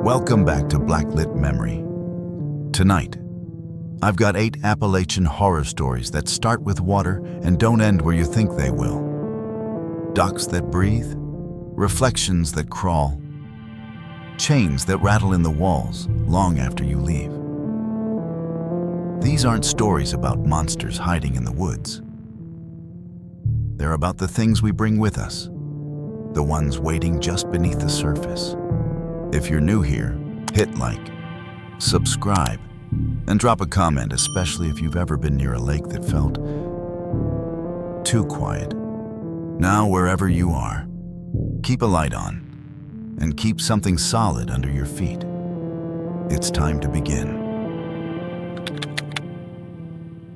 Welcome back to Blacklit Memory. Tonight, I've got 8 Appalachian horror stories that start with water and don't end where you think they will. Ducks that breathe, reflections that crawl, chains that rattle in the walls long after you leave. These aren't stories about monsters hiding in the woods. They're about the things we bring with us, the ones waiting just beneath the surface. If you're new here, hit like, subscribe, and drop a comment, especially if you've ever been near a lake that felt too quiet. Now, wherever you are, keep a light on and keep something solid under your feet. It's time to begin.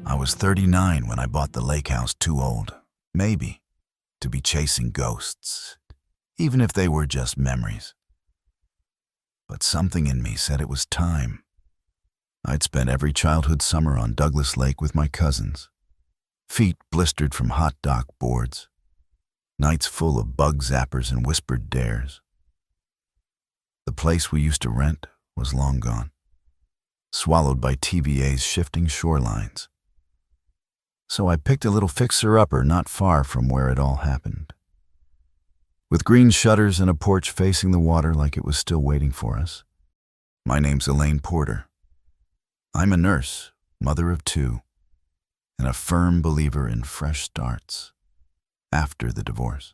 I was 39 when I bought the lake house, too old, maybe, to be chasing ghosts, even if they were just memories. But something in me said it was time. I'd spent every childhood summer on Douglas Lake with my cousins, feet blistered from hot dock boards, nights full of bug zappers and whispered dares. The place we used to rent was long gone, swallowed by TVA's shifting shorelines. So I picked a little fixer-upper not far from where it all happened, with green shutters and a porch facing the water like it was still waiting for us. My name's Elaine Porter. I'm a nurse, mother of 2, and a firm believer in fresh starts after the divorce.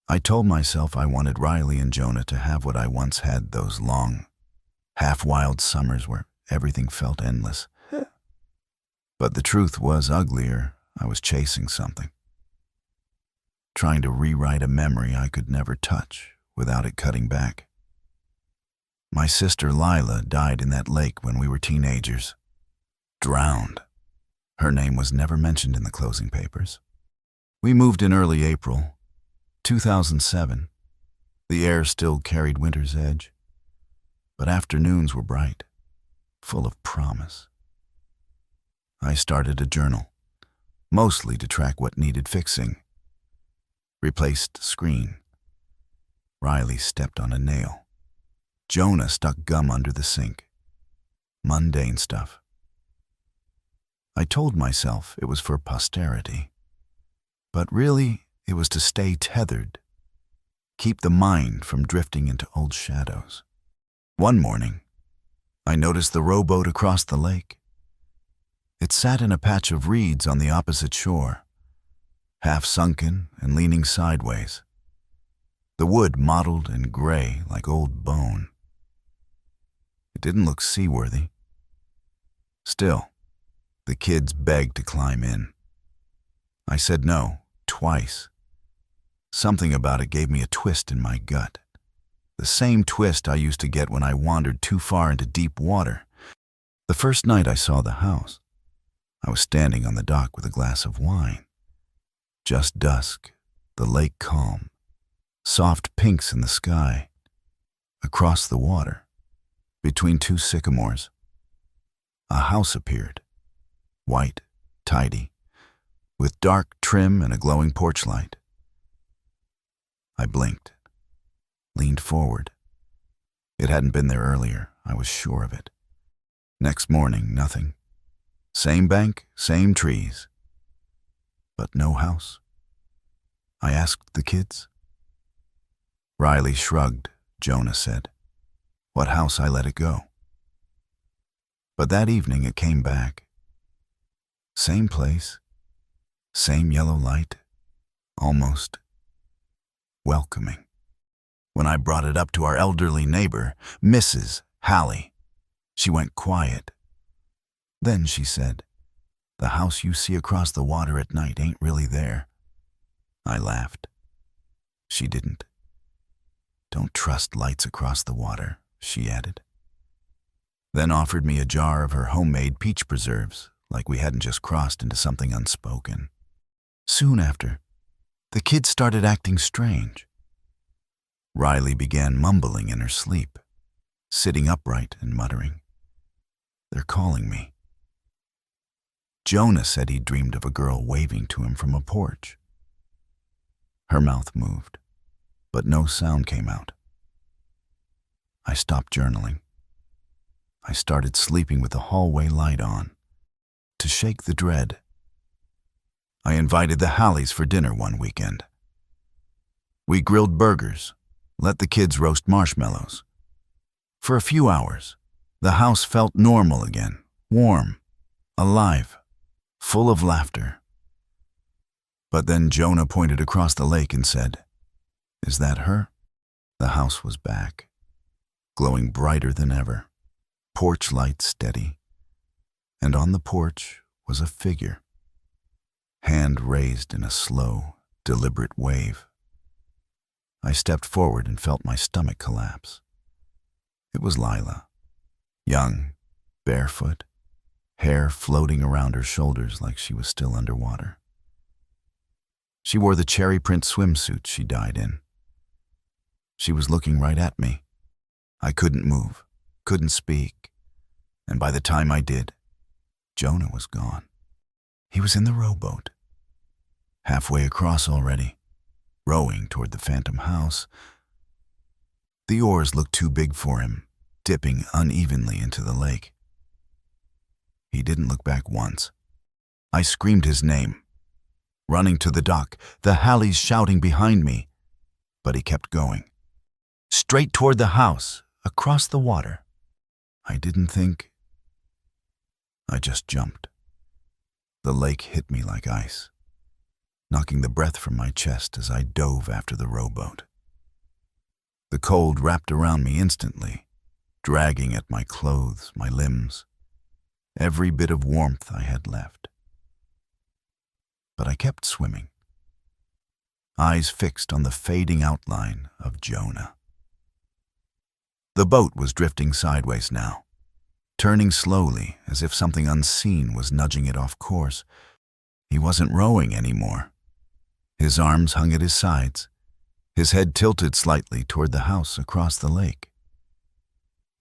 I told myself I wanted Riley and Jonah to have what I once had, those long, half-wild summers where everything felt endless. But the truth was uglier. I was chasing something, trying to rewrite a memory I could never touch without it cutting back. My sister Lila died in that lake when we were teenagers. Drowned. Her name was never mentioned in the closing papers. We moved in early April, 2007. The air still carried winter's edge, but afternoons were bright, full of promise. I started a journal, mostly to track what needed fixing. Replaced screen. Riley stepped on a nail. Jonah stuck gum under the sink. Mundane stuff. I told myself it was for posterity, but really it was to stay tethered, keep the mind from drifting into old shadows. One morning, I noticed the rowboat across the lake. It sat in a patch of reeds on the opposite shore, half sunken and leaning sideways, the wood mottled and gray like old bone. It didn't look seaworthy. Still, the kids begged to climb in. I said no, twice. Something about it gave me a twist in my gut, the same twist I used to get when I wandered too far into deep water. The first night I saw the house, I was standing on the dock with a glass of wine. Just dusk, the lake calm, soft pinks in the sky. Across the water, between 2 sycamores, a house appeared, white, tidy, with dark trim and a glowing porch light. I blinked, leaned forward. It hadn't been there earlier, I was sure of it. Next morning, nothing. Same bank, same trees, but no house. I asked the kids. Riley shrugged. Jonah said, "What house? I let it go." But that evening it came back. Same place, same yellow light, almost welcoming. When I brought it up to our elderly neighbor, Mrs. Hallie, she went quiet. Then she said, "The house you see across the water at night ain't really there." I laughed. She didn't. "Don't trust lights across the water," she added. Then offered me a jar of her homemade peach preserves, like we hadn't just crossed into something unspoken. Soon after, the kids started acting strange. Riley began mumbling in her sleep, sitting upright and muttering, "They're calling me." Jonah said he dreamed of a girl waving to him from a porch. Her mouth moved, but no sound came out. I stopped journaling. I started sleeping with the hallway light on. To shake the dread, I invited the Halleys for dinner one weekend. We grilled burgers, let the kids roast marshmallows. For a few hours, the house felt normal again, warm, alive, full of laughter. But then Jonah pointed across the lake and said, "Is that her?" The house was back, glowing brighter than ever, porch light steady. And on the porch was a figure, hand raised in a slow, deliberate wave. I stepped forward and felt my stomach collapse. It was Lila, young, barefoot, hair floating around her shoulders like she was still underwater. She wore the cherry print swimsuit she died in. She was looking right at me. I couldn't move, couldn't speak, and by the time I did, Jonah was gone. He was in the rowboat, halfway across already, rowing toward the phantom house. The oars looked too big for him, dipping unevenly into the lake. He didn't look back once. I screamed his name, running to the dock, the Halleys shouting behind me, but he kept going, straight toward the house, across the water. I didn't think. I just jumped. The lake hit me like ice, knocking the breath from my chest as I dove after the rowboat. The cold wrapped around me instantly, dragging at my clothes, my limbs, every bit of warmth I had left. But I kept swimming, eyes fixed on the fading outline of Jonah. The boat was drifting sideways now, turning slowly as if something unseen was nudging it off course. He wasn't rowing anymore. His arms hung at his sides, his head tilted slightly toward the house across the lake.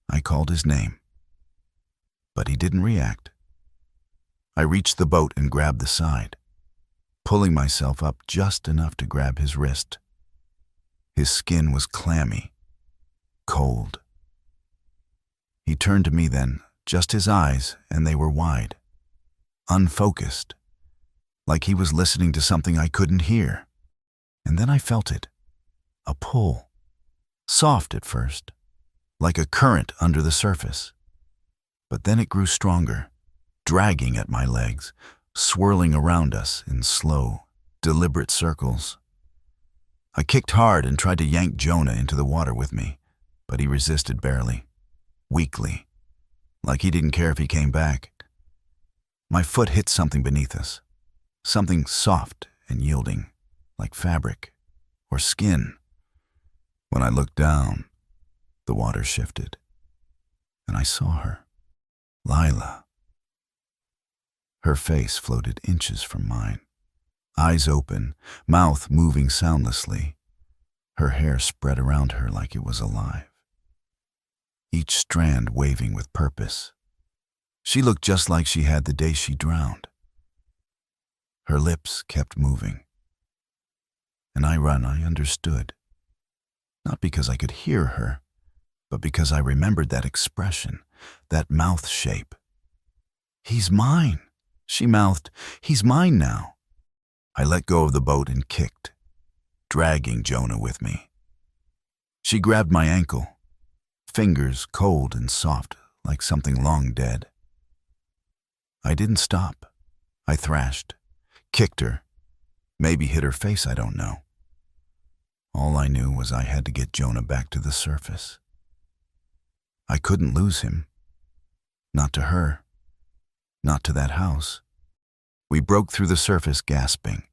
I called his name, but he didn't react. I reached the boat and grabbed the side, pulling myself up just enough to grab his wrist. His skin was clammy, cold. He turned to me then, just his eyes, and they were wide, unfocused, like he was listening to something I couldn't hear. And then I felt it, a pull, soft at first, like a current under the surface. But then it grew stronger, dragging at my legs, swirling around us in slow, deliberate circles. I kicked hard and tried to yank Jonah into the water with me, but he resisted barely, weakly, like he didn't care if he came back. My foot hit something beneath us, something soft and yielding, like fabric or skin. When I looked down, the water shifted, and I saw her, Lila. Her face floated inches from mine, eyes open, mouth moving soundlessly. Her hair spread around her like it was alive, each strand waving with purpose. She looked just like she had the day she drowned. Her lips kept moving. And I understood. Not because I could hear her, but because I remembered that expression, that mouth shape. "He's mine," she mouthed. "He's mine now." I let go of the boat and kicked, dragging Jonah with me. She grabbed my ankle, fingers cold and soft like something long dead. I didn't stop. I thrashed, kicked her, maybe hit her face, I don't know. All I knew was I had to get Jonah back to the surface. I couldn't lose him. Not to her. Not to that house. We broke through the surface gasping.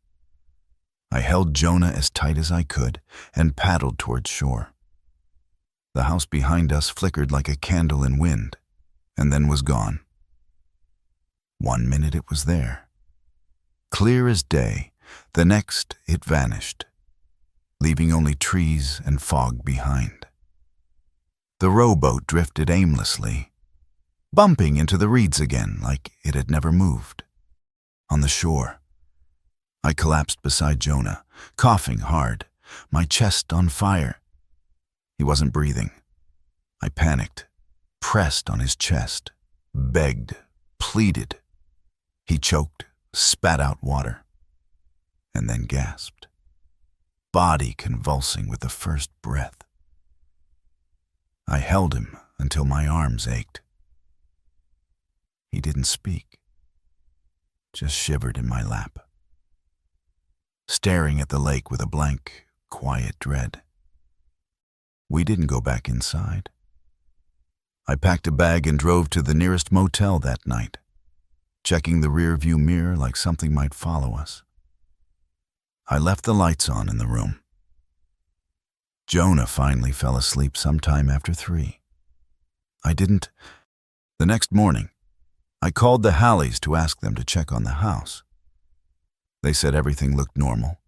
I held Jonah as tight as I could and paddled towards shore. The house behind us flickered like a candle in wind, and then was gone. 1 minute it was there, clear as day. The next it vanished, leaving only trees and fog behind. The rowboat drifted aimlessly, bumping into the reeds again like it had never moved. On the shore, I collapsed beside Jonah, coughing hard, my chest on fire. He wasn't breathing. I panicked, pressed on his chest, begged, pleaded. He choked, spat out water, and then gasped, body convulsing with the first breath. I held him until my arms ached. He didn't speak, just shivered in my lap, staring at the lake with a blank, quiet dread. We didn't go back inside. I packed a bag and drove to the nearest motel that night, checking the rear-view mirror like something might follow us. I left the lights on in the room. Jonah finally fell asleep sometime after 3. I didn't. The next morning, I called the Halleys to ask them to check on the house. They said everything looked normal.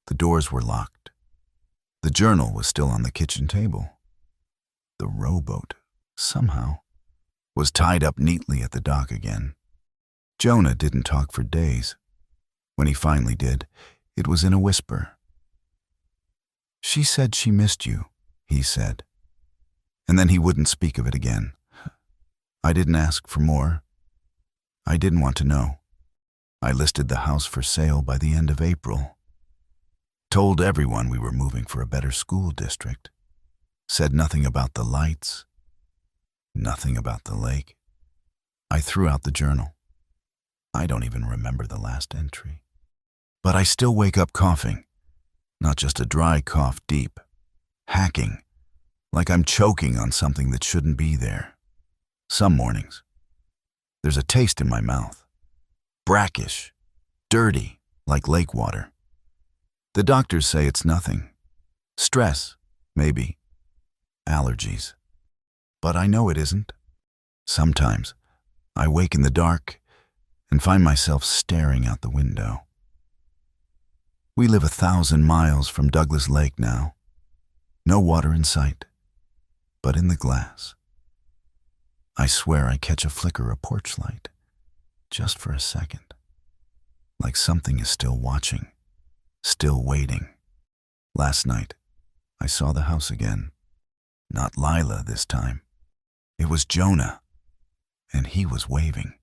The doors were locked. The journal was still on the kitchen table. The rowboat, somehow, was tied up neatly at the dock again. Jonah didn't talk for days. When he finally did, it was in a whisper. "She said she missed you," he said. And then he wouldn't speak of it again. I didn't ask for more. I didn't want to know. I listed the house for sale by the end of April. Told everyone we were moving for a better school district. Said nothing about the lights. Nothing about the lake. I threw out the journal. I don't even remember the last entry. But I still wake up coughing. Not just a dry cough deep. Hacking. Like I'm choking on something that shouldn't be there. Some mornings, there's a taste in my mouth. Brackish. Dirty, like lake water. The doctors say it's nothing. Stress, maybe. Allergies. But I know it isn't. Sometimes, I wake in the dark and find myself staring out the window. We live 1,000 miles from Douglas Lake now. No water in sight, but in the glass. I swear I catch a flicker of porch light, just for a second. Like something is still watching, still waiting. Last night, I saw the house again. Not Lila this time. It was Jonah, and he was waving.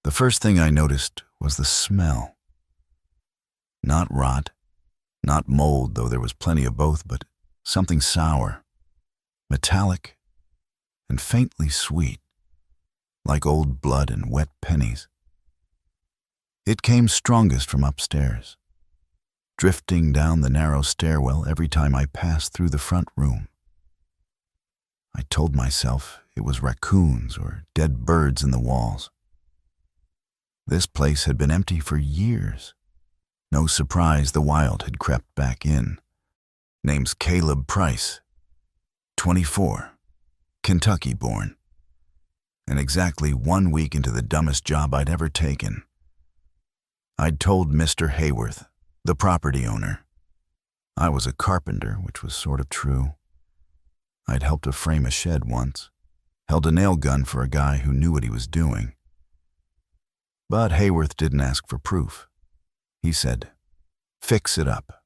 The first thing I noticed was the smell. Not rot, not mold, though there was plenty of both, but something sour, metallic, and faintly sweet, like old blood and wet pennies. It came strongest from upstairs, drifting down the narrow stairwell every time I passed through the front room. I told myself it was raccoons or dead birds in the walls. This place had been empty for years. No surprise the wild had crept back in. Name's Caleb Price, 24, Kentucky born, and exactly 1 week into the dumbest job I'd ever taken. I'd told Mr. Hayworth, the property owner, I was a carpenter, which was sort of true. I'd helped to frame a shed once, held a nail gun for a guy who knew what he was doing. But Hayworth didn't ask for proof. He said, "Fix it up,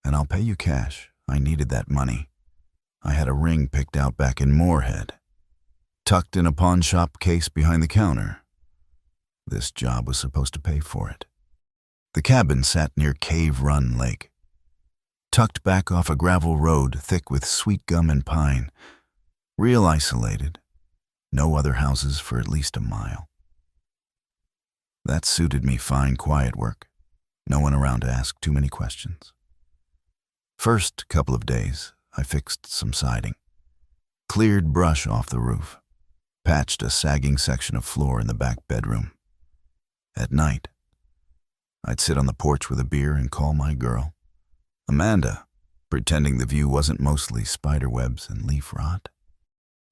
and I'll pay you cash. I needed that money. I had a ring picked out back in Moorhead, tucked in a pawn shop case behind the counter. This job was supposed to pay for it." The cabin sat near Cave Run Lake, tucked back off a gravel road thick with sweet gum and pine, real isolated, no other houses for at least a mile. That suited me fine, quiet work. No one around to ask too many questions. First couple of days, I fixed some siding, cleared brush off the roof, patched a sagging section of floor in the back bedroom. At night, I'd sit on the porch with a beer and call my girl, Amanda, pretending the view wasn't mostly spider webs and leaf rot.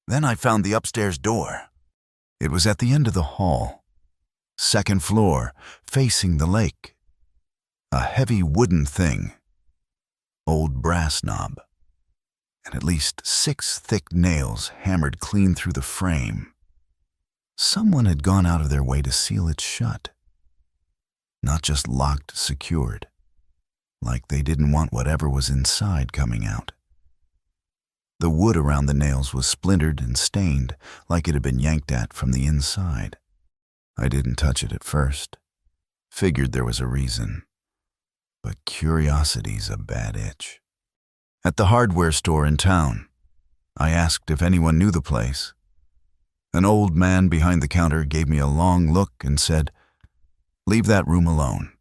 Then I found the upstairs door. It was at the end of the hall, second floor, facing the lake. A heavy wooden thing, old brass knob, and at least 6 thick nails hammered clean through the frame. Someone had gone out of their way to seal it shut. Not just locked, secured. like they didn't want whatever was inside coming out. The wood around the nails was splintered and stained, like it had been yanked at from the inside. I didn't touch it at first. Figured there was a reason. But curiosity's a bad itch. At the hardware store in town, I asked if anyone knew the place. An old man behind the counter gave me a long look and said, "Leave that room alone.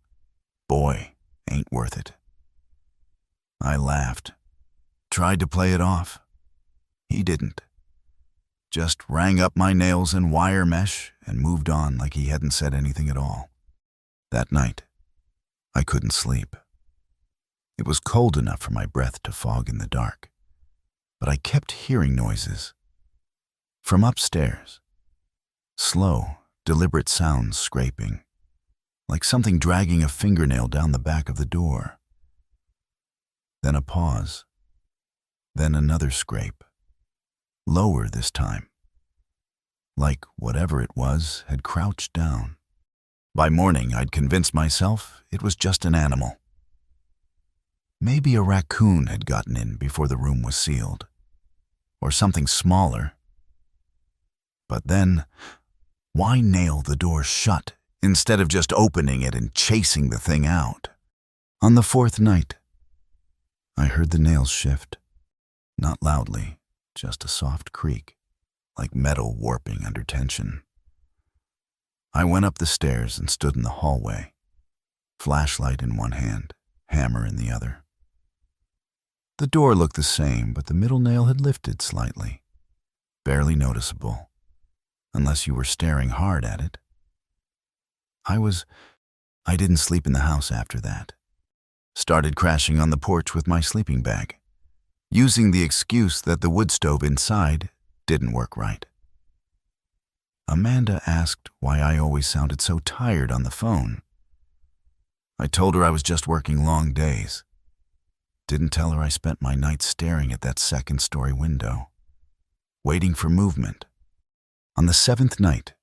Boy, ain't worth it." I laughed, tried to play it off. He didn't. Just rang up my nails in wire mesh and moved on like he hadn't said anything at all. That night, I couldn't sleep. It was cold enough for my breath to fog in the dark, but I kept hearing noises. From upstairs, slow, deliberate sounds scraping, like something dragging a fingernail down the back of the door. Then a pause, then another scrape, lower this time, like whatever it was had crouched down. By morning, I'd convinced myself it was just an animal. Maybe a raccoon had gotten in before the room was sealed, or something smaller. But then, why nail the door shut instead of just opening it and chasing the thing out? On the fourth night, I heard the nails shift. Not loudly, just a soft creak, like metal warping under tension. I went up the stairs and stood in the hallway, flashlight in one hand, hammer in the other. The door looked the same, but the middle nail had lifted slightly, barely noticeable, unless you were staring hard at it. I didn't sleep in the house after that. Started crashing on the porch with my sleeping bag, using the excuse that the wood stove inside didn't work right. Amanda asked why I always sounded so tired on the phone. I told her I was just working long days. Didn't tell her I spent my nights staring at that second-story window, waiting for movement. On the seventh night,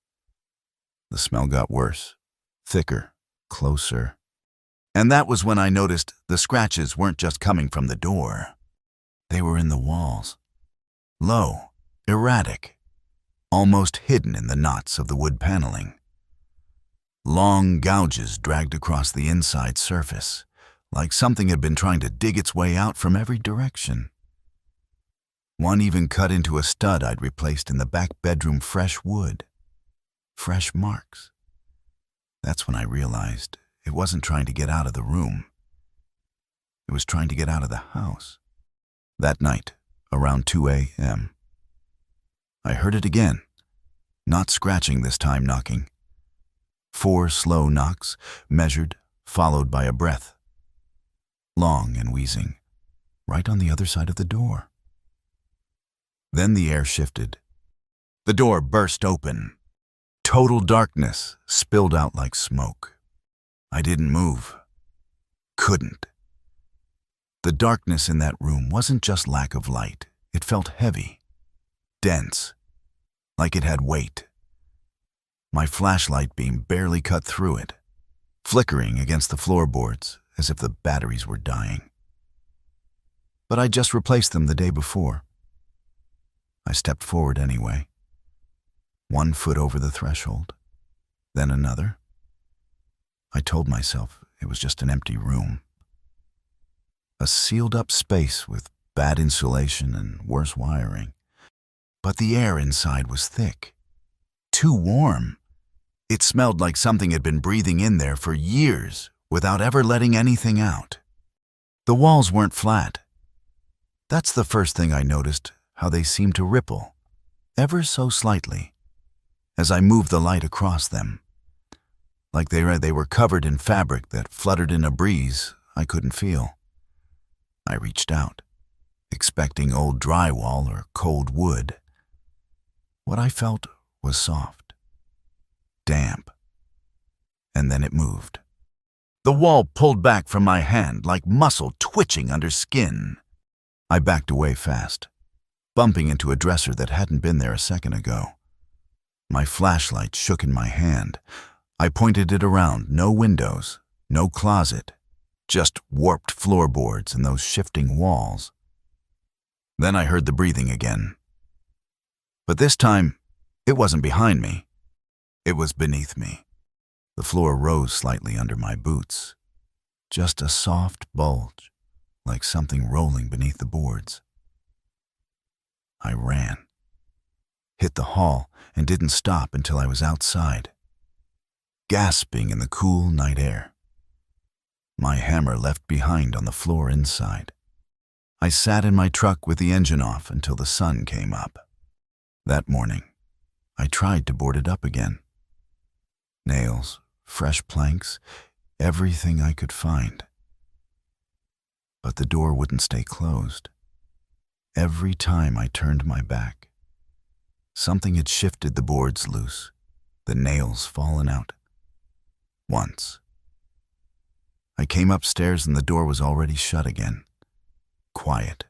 the smell got worse, thicker, closer. And that was when I noticed the scratches weren't just coming from the door. They were in the walls. Low, erratic, almost hidden in the knots of the wood paneling. Long gouges dragged across the inside surface, like something had been trying to dig its way out from every direction. One even cut into a stud I'd replaced in the back bedroom fresh wood. Fresh marks. That's when I realized it wasn't trying to get out of the room. It was trying to get out of the house. That night, around 2 a.m., I heard it again, not scratching this time, knocking. 4 slow knocks, measured, followed by a breath. Long and wheezing, right on the other side of the door. Then the air shifted. The door burst open. Total darkness spilled out like smoke. I didn't move. Couldn't. The darkness in that room wasn't just lack of light. It felt heavy, dense, like it had weight. My flashlight beam barely cut through it, flickering against the floorboards as if the batteries were dying. But I'd just replaced them the day before. I stepped forward anyway. 1 foot over the threshold, then another. I told myself it was just an empty room. A sealed-up space with bad insulation and worse wiring. But the air inside was thick. Too warm. It smelled like something had been breathing in there for years without ever letting anything out. The walls weren't flat. That's the first thing I noticed, how they seemed to ripple, ever so slightly, as I moved the light across them. Like they were covered in fabric that fluttered in a breeze I couldn't feel. I reached out, expecting old drywall or cold wood. What I felt was soft, damp, and then it moved. The wall pulled back from my hand like muscle twitching under skin. I backed away fast, bumping into a dresser that hadn't been there a second ago. My flashlight shook in my hand. I pointed it around, no windows, no closet, just warped floorboards and those shifting walls. Then I heard the breathing again. But this time, it wasn't behind me. It was beneath me. The floor rose slightly under my boots. Just a soft bulge, like something rolling beneath the boards. I ran, hit the hall, and didn't stop until I was outside, gasping in the cool night air. My hammer left behind on the floor inside. I sat in my truck with the engine off until the sun came up. That morning, I tried to board it up again. Nails, fresh planks, everything I could find. But the door wouldn't stay closed. Every time I turned my back, something had shifted the boards loose, the nails fallen out. Once. I came upstairs and the door was already shut again. Quiet.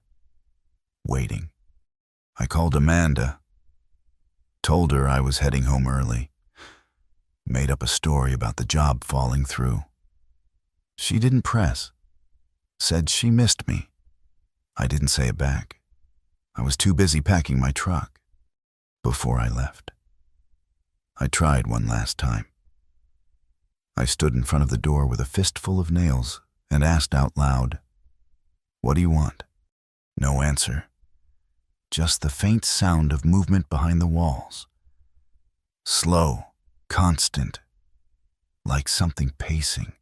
Waiting. I called Amanda. Told her I was heading home early. Made up a story about the job falling through. She didn't press. Said she missed me. I didn't say it back. I was too busy packing my truck. Before I left, I tried one last time. I stood in front of the door with a fistful of nails and asked out loud, "What do you want?" No answer. Just the faint sound of movement behind the walls. Slow, constant, like something pacing.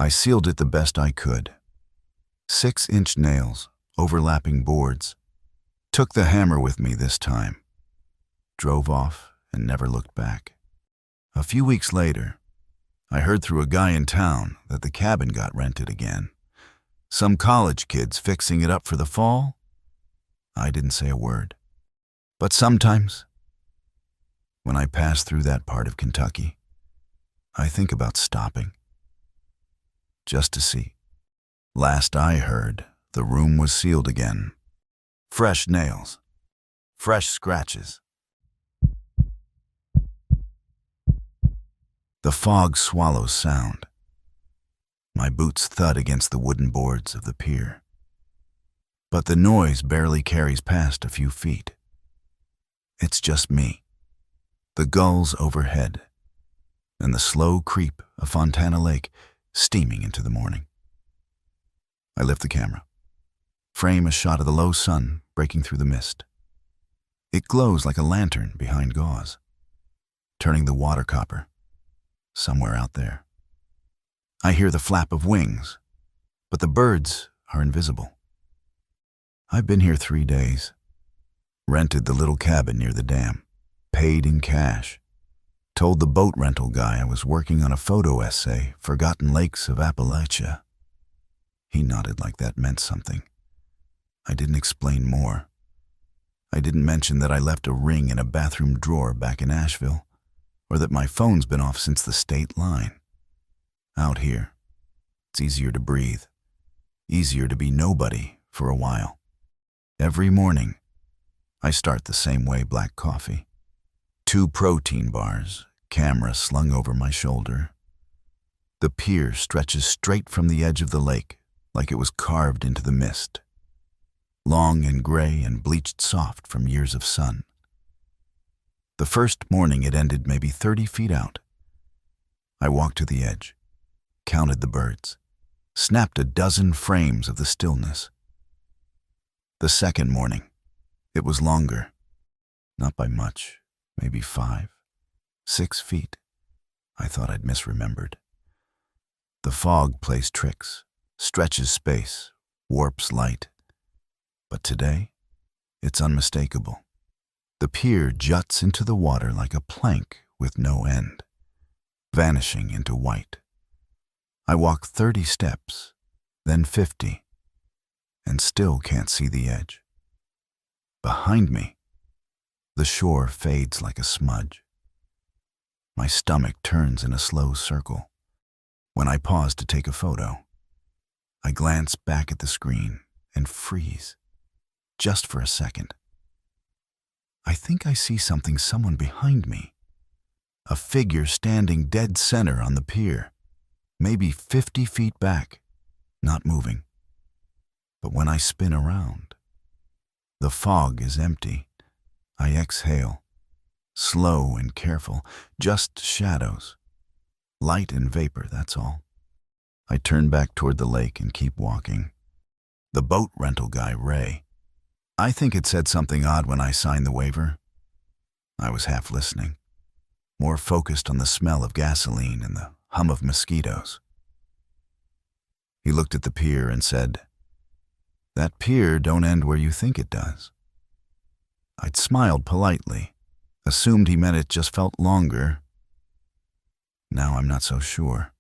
I sealed it the best I could. 6-inch nails, overlapping boards. Took the hammer with me this time. Drove off and never looked back. A few weeks later, I heard through a guy in town that the cabin got rented again. Some college kids fixing it up for the fall. I didn't say a word. But sometimes, when I pass through that part of Kentucky, I think about stopping. Just to see. Last I heard, the room was sealed again. Fresh nails. Fresh scratches. The fog swallows sound. My boots thud against the wooden boards of the pier. But the noise barely carries past a few feet. It's just me, the gulls overhead, and the slow creep of Fontana Lake steaming into the morning. I lift the camera, frame a shot of the low sun breaking through the mist. It glows like a lantern behind gauze, turning the water copper somewhere out there. I hear the flap of wings, but the birds are invisible. I've been here 3 days, rented the little cabin near the dam, paid in cash, told the boat rental guy I was working on a photo essay, Forgotten Lakes of Appalachia. He nodded like that meant something. I didn't explain more. I didn't mention that I left a ring in a bathroom drawer back in Asheville, or that my phone's been off since the state line. Out here, it's easier to breathe, easier to be nobody for a while. Every morning, I start the same way: black coffee, 2 protein bars, camera slung over my shoulder. The pier stretches straight from the edge of the lake like it was carved into the mist, long and gray and bleached soft from years of sun. The first morning it ended maybe 30 feet out. I walked to the edge, counted the birds, snapped a dozen frames of the stillness. The second morning, it was longer, not by much, maybe 5, 6 feet. I thought I'd misremembered. The fog plays tricks, stretches space, warps light. But today, it's unmistakable. The pier juts into the water like a plank with no end, vanishing into white. I walk 30 steps, then 50, and still can't see the edge. Behind me, the shore fades like a smudge. My stomach turns in a slow circle. When I pause to take a photo, I glance back at the screen and freeze, just for a second. I think I see someone behind me, a figure standing dead center on the pier, maybe 50 feet back, not moving. But when I spin around, the fog is empty. I exhale, slow and careful, just shadows. Light and vapor, that's all. I turn back toward the lake and keep walking. The boat rental guy, Ray. I think it said something odd when I signed the waiver. I was half listening, more focused on the smell of gasoline and the hum of mosquitoes. He looked at the pier and said, "That pier don't end where you think it does." I'd smiled politely, assumed he meant it just felt longer. Now I'm not so sure.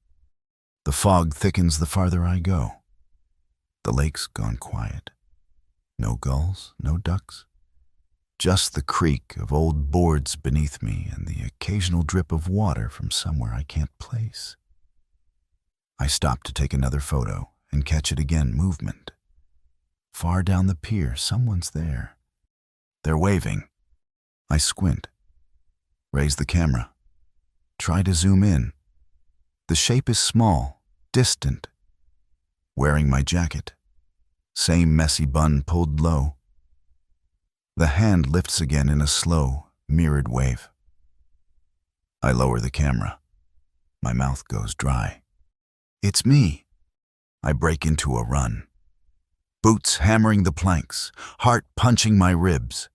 The fog thickens the farther I go. The lake's gone quiet. No gulls, no ducks. Just the creak of old boards beneath me and the occasional drip of water from somewhere I can't place. I stop to take another photo and catch it again, movement. Far down the pier, someone's there. They're waving. I squint, raise the camera, try to zoom in. The shape is small, distant. Wearing my jacket, same messy bun pulled low. The hand lifts again in a slow, mirrored wave. I lower the camera. My mouth goes dry. It's me. I break into a run. Boots hammering the planks, heart punching my ribs.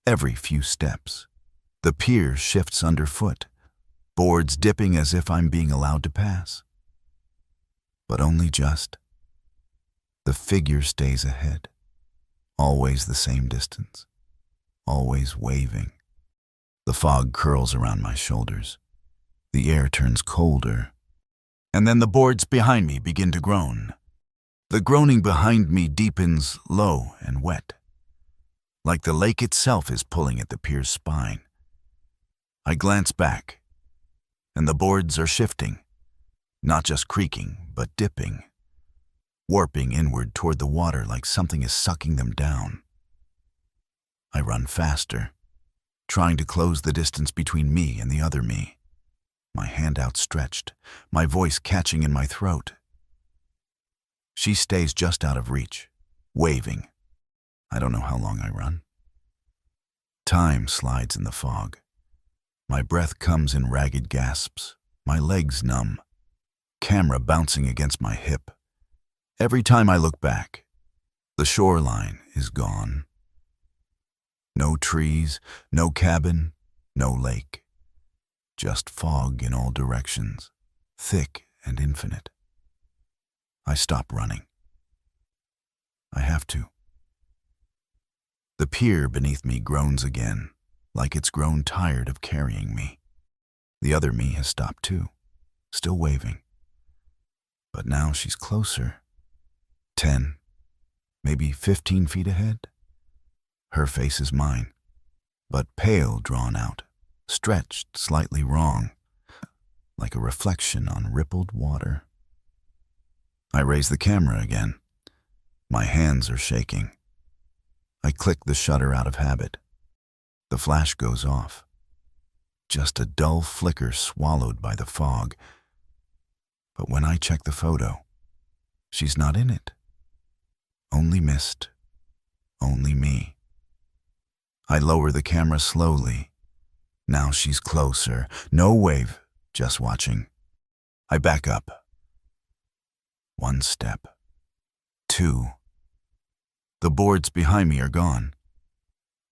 Every few steps, the pier shifts underfoot, boards dipping as if I'm being allowed to pass. But only just. The figure stays ahead, always the same distance, always waving. The fog curls around my shoulders. The air turns colder. And then the boards behind me begin to groan. The groaning behind me deepens low and wet, like the lake itself is pulling at the pier's spine. I glance back, and the boards are shifting, not just creaking, but dipping, warping inward toward the water like something is sucking them down. I run faster, trying to close the distance between me and the other me. My hand outstretched, my voice catching in my throat. She stays just out of reach, waving. I don't know how long I run. Time slides in the fog. My breath comes in ragged gasps, my legs numb, camera bouncing against my hip. Every time I look back, the shoreline is gone. No trees, no cabin, no lake. Just fog in all directions, thick and infinite. I stop running. I have to. The pier beneath me groans again, like it's grown tired of carrying me. The other me has stopped too, still waving. But now she's closer. 10, maybe 15 feet ahead. Her face is mine, but pale, drawn out, stretched slightly wrong, like a reflection on rippled water. I raise the camera again. My hands are shaking. I click the shutter out of habit. The flash goes off. Just a dull flicker swallowed by the fog. But when I check the photo, she's not in it. Only mist. Only me. I lower the camera slowly. Now she's closer. No wave, just watching. I back up. 1 step. 2. The boards behind me are gone.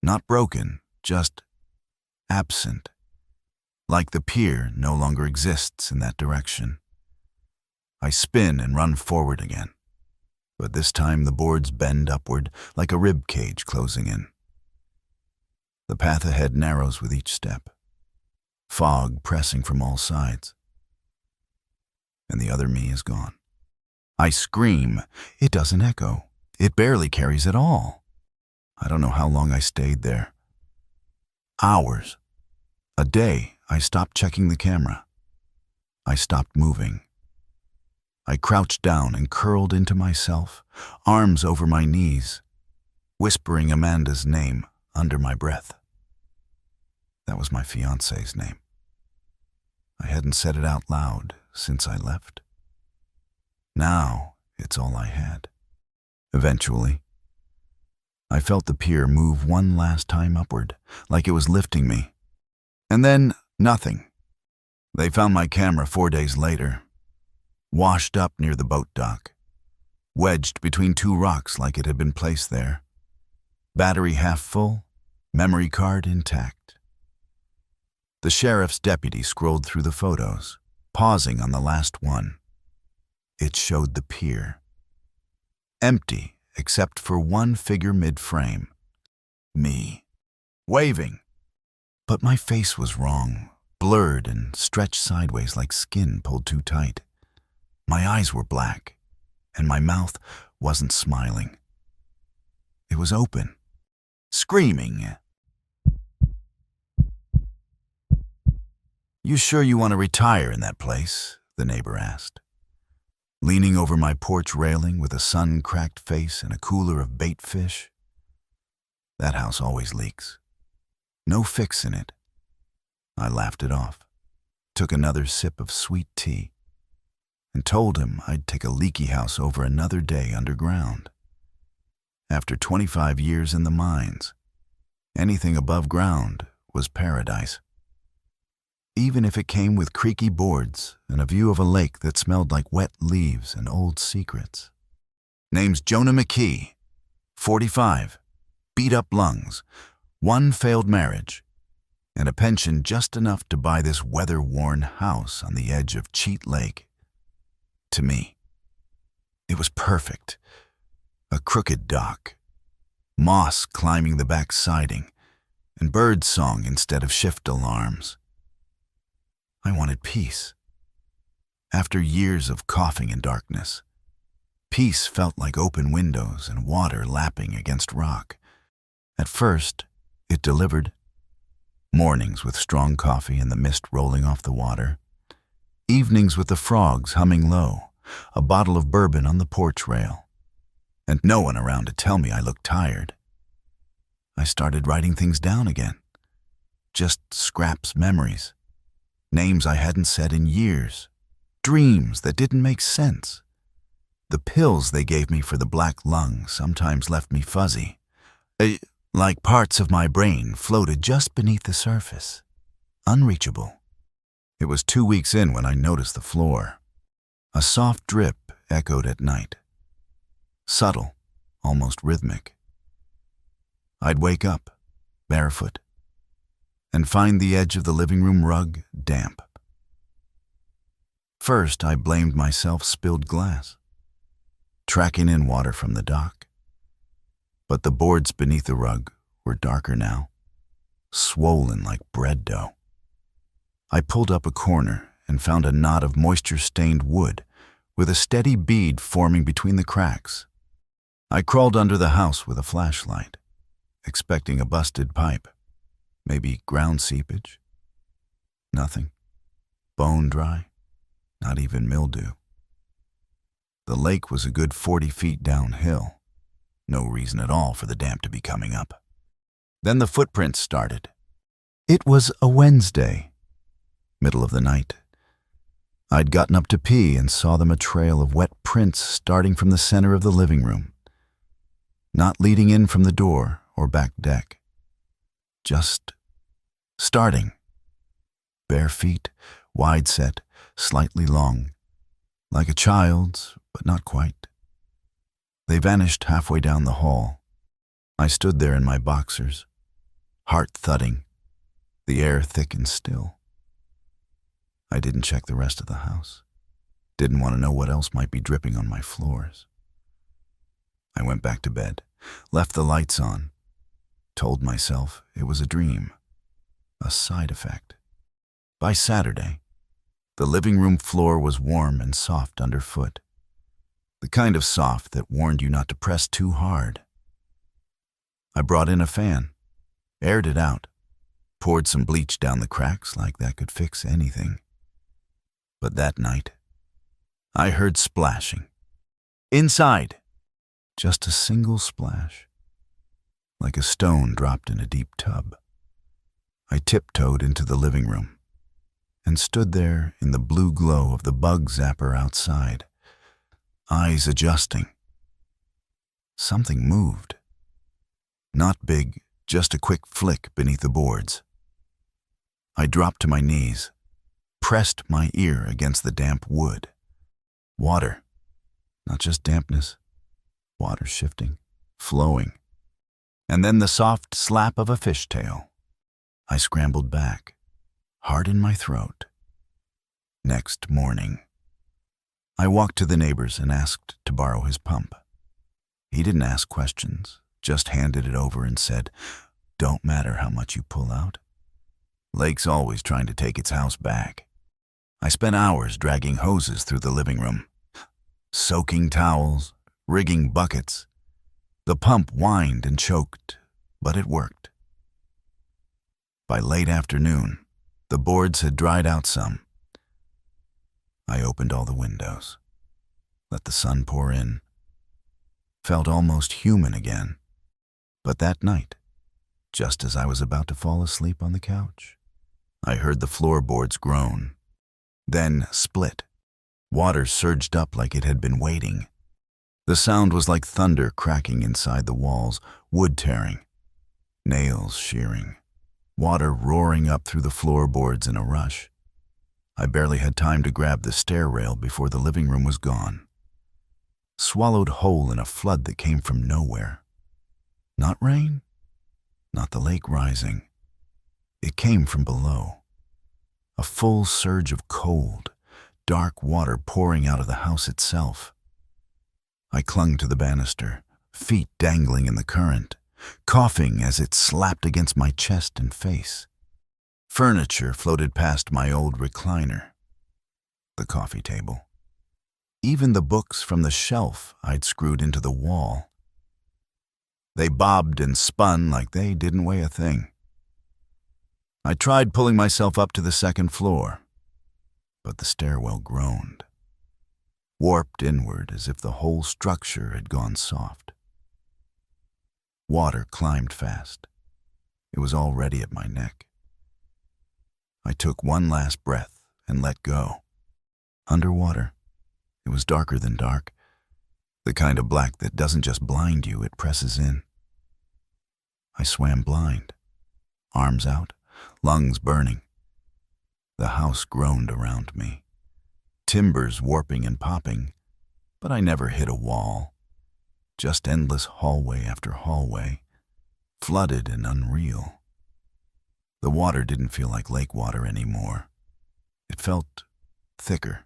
Not broken, just absent. Like the pier no longer exists in that direction. I spin and run forward again. But this time the boards bend upward like a rib cage closing in. The path ahead narrows with each step. Fog pressing from all sides. And the other me is gone. I scream. It doesn't echo. It barely carries at all. I don't know how long I stayed there. Hours. A day, I stopped checking the camera. I stopped moving. I crouched down and curled into myself, arms over my knees, whispering Amanda's name under my breath. That was my fiancé's name. I hadn't said it out loud since I left. Now it's all I had. Eventually, I felt the pier move one last time upward, like it was lifting me. And then, nothing. They found my camera 4 days later, washed up near the boat dock, wedged between two rocks like it had been placed there. Battery half full, memory card intact. The sheriff's deputy scrolled through the photos, pausing on the last one. It showed the pier. Empty except for one figure mid-frame. Me. Waving. But my face was wrong, blurred and stretched sideways like skin pulled too tight. My eyes were black, and my mouth wasn't smiling. It was open, screaming. "You sure you want to retire in that place?" the neighbor asked. Leaning over my porch railing with a sun-cracked face and a cooler of bait fish. That house always leaks. No fix in it. I laughed it off, took another sip of sweet tea, and told him I'd take a leaky house over another day underground. After 25 years in the mines, anything above ground was paradise. Even if it came with creaky boards and a view of a lake that smelled like wet leaves and old secrets. Name's Jonah McKee, 45, beat-up lungs, one failed marriage, and a pension just enough to buy this weather-worn house on the edge of Cheat Lake. To me, it was perfect. A crooked dock, moss climbing the back siding, and bird song instead of shift alarms. I wanted peace. After years of coughing in darkness, peace felt like open windows and water lapping against rock. At first, it delivered. Mornings with strong coffee and the mist rolling off the water. Evenings with the frogs humming low, a bottle of bourbon on the porch rail, and no one around to tell me I looked tired. I started writing things down again. Just scraps, memories. Names I hadn't said in years. Dreams that didn't make sense. The pills they gave me for the black lung sometimes left me fuzzy. Like parts of my brain floated just beneath the surface. Unreachable. It was 2 weeks in when I noticed the floor. A soft drip echoed at night. Subtle, almost rhythmic. I'd wake up, barefoot, and find the edge of the living room rug damp. First, I blamed myself spilled glass, tracking in water from the dock. But the boards beneath the rug were darker now, swollen like bread dough. I pulled up a corner and found a knot of moisture-stained wood with a steady bead forming between the cracks. I crawled under the house with a flashlight, expecting a busted pipe. Maybe ground seepage? Nothing. Bone dry? Not even mildew. The lake was a good 40 feet downhill. No reason at all for the damp to be coming up. Then the footprints started. It was a Wednesday, middle of the night. I'd gotten up to pee and saw them a trail of wet prints starting from the center of the living room. Not leading in from the door or back deck. Just starting. Bare feet, wide set, slightly long. Like a child's, but not quite. They vanished halfway down the hall. I stood there in my boxers, heart thudding, the air thick and still. I didn't check the rest of the house. Didn't want to know what else might be dripping on my floors. I went back to bed, left the lights on, told myself it was a dream, a side effect. By Saturday, the living room floor was warm and soft underfoot, the kind of soft that warned you not to press too hard. I brought in a fan, aired it out, poured some bleach down the cracks like that could fix anything. But that night, I heard splashing. Inside, just a single splash, like a stone dropped in a deep tub. I tiptoed into the living room and stood there in the blue glow of the bug zapper outside. eyes adjusting. Something moved. Not big, just a quick flick beneath the boards. I dropped to my knees, pressed my ear against the damp wood. Water, not just dampness. Water shifting, flowing. And then the soft slap of a fishtail. I scrambled back, heart in my throat. Next morning, I walked to the neighbor's and asked to borrow his pump. He didn't ask questions, just handed it over and said, "Don't matter how much you pull out. Lake's always trying to take its house back." I spent hours dragging hoses through the living room, soaking towels, rigging buckets. The pump whined and choked, but it worked. By late afternoon, the boards had dried out some. I opened all the windows, let the sun pour in, felt almost human again. But that night, just as I was about to fall asleep on the couch, I heard the floorboards groan, then split. Water surged up like it had been waiting. The sound was like thunder cracking inside the walls, wood tearing, nails shearing, water roaring up through the floorboards in a rush. I barely had time to grab the stair rail before the living room was gone, swallowed whole in a flood that came from nowhere. Not rain, not the lake rising. It came from below. A full surge of cold, dark water pouring out of the house itself. I clung to the banister, feet dangling in the current, coughing as it slapped against my chest and face. Furniture floated past my old recliner, the coffee table. Even the books from the shelf I'd screwed into the wall. They bobbed and spun like they didn't weigh a thing. I tried pulling myself up to the second floor, but the stairwell groaned, warped inward as if the whole structure had gone soft. Water climbed fast. It was already at my neck. I took one last breath and let go. Underwater, it was darker than dark, the kind of black that doesn't just blind you, it presses in. I swam blind, arms out, lungs burning. The house groaned around me, timbers warping and popping, but I never hit a wall. Just endless hallway after hallway, flooded and unreal. The water didn't feel like lake water anymore. It felt thicker,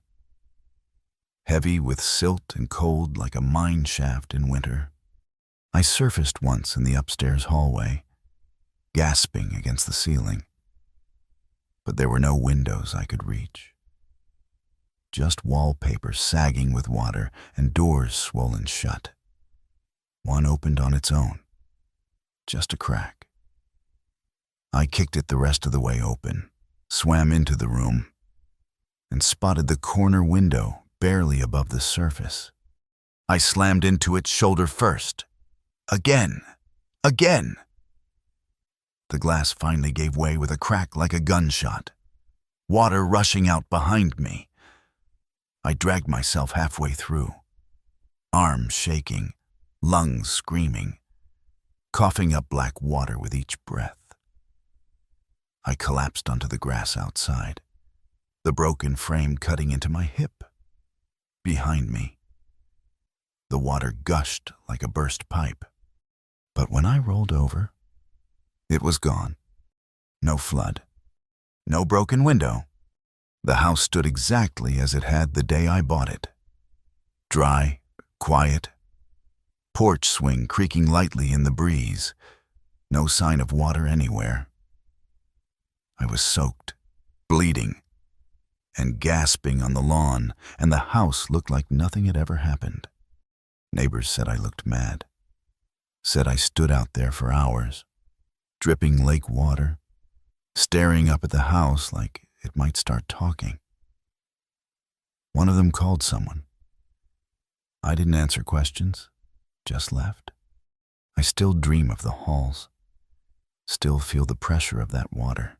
heavy with silt and cold like a mine shaft in winter. I surfaced once in the upstairs hallway, gasping against the ceiling. But there were no windows I could reach. Just wallpaper sagging with water and doors swollen shut. One opened on its own, just a crack. I kicked it the rest of the way open, swam into the room, and spotted the corner window barely above the surface. I slammed into it shoulder first. Again. The glass finally gave way with a crack like a gunshot, water rushing out behind me. I dragged myself halfway through, arms shaking, lungs screaming, coughing up black water with each breath. I collapsed onto the grass outside, the broken frame cutting into my hip. Behind me, the water gushed like a burst pipe. But when I rolled over, it was gone. No flood, no broken window. The house stood exactly as it had the day I bought it. Dry, quiet, porch swing creaking lightly in the breeze. No sign of water anywhere. I was soaked, bleeding, and gasping on the lawn, and the house looked like nothing had ever happened. Neighbors said I looked mad, said I stood out there for hours, dripping lake water, staring up at the house like it might start talking. One of them called someone. I didn't answer questions, just left. I still dream of the halls, still feel the pressure of that water,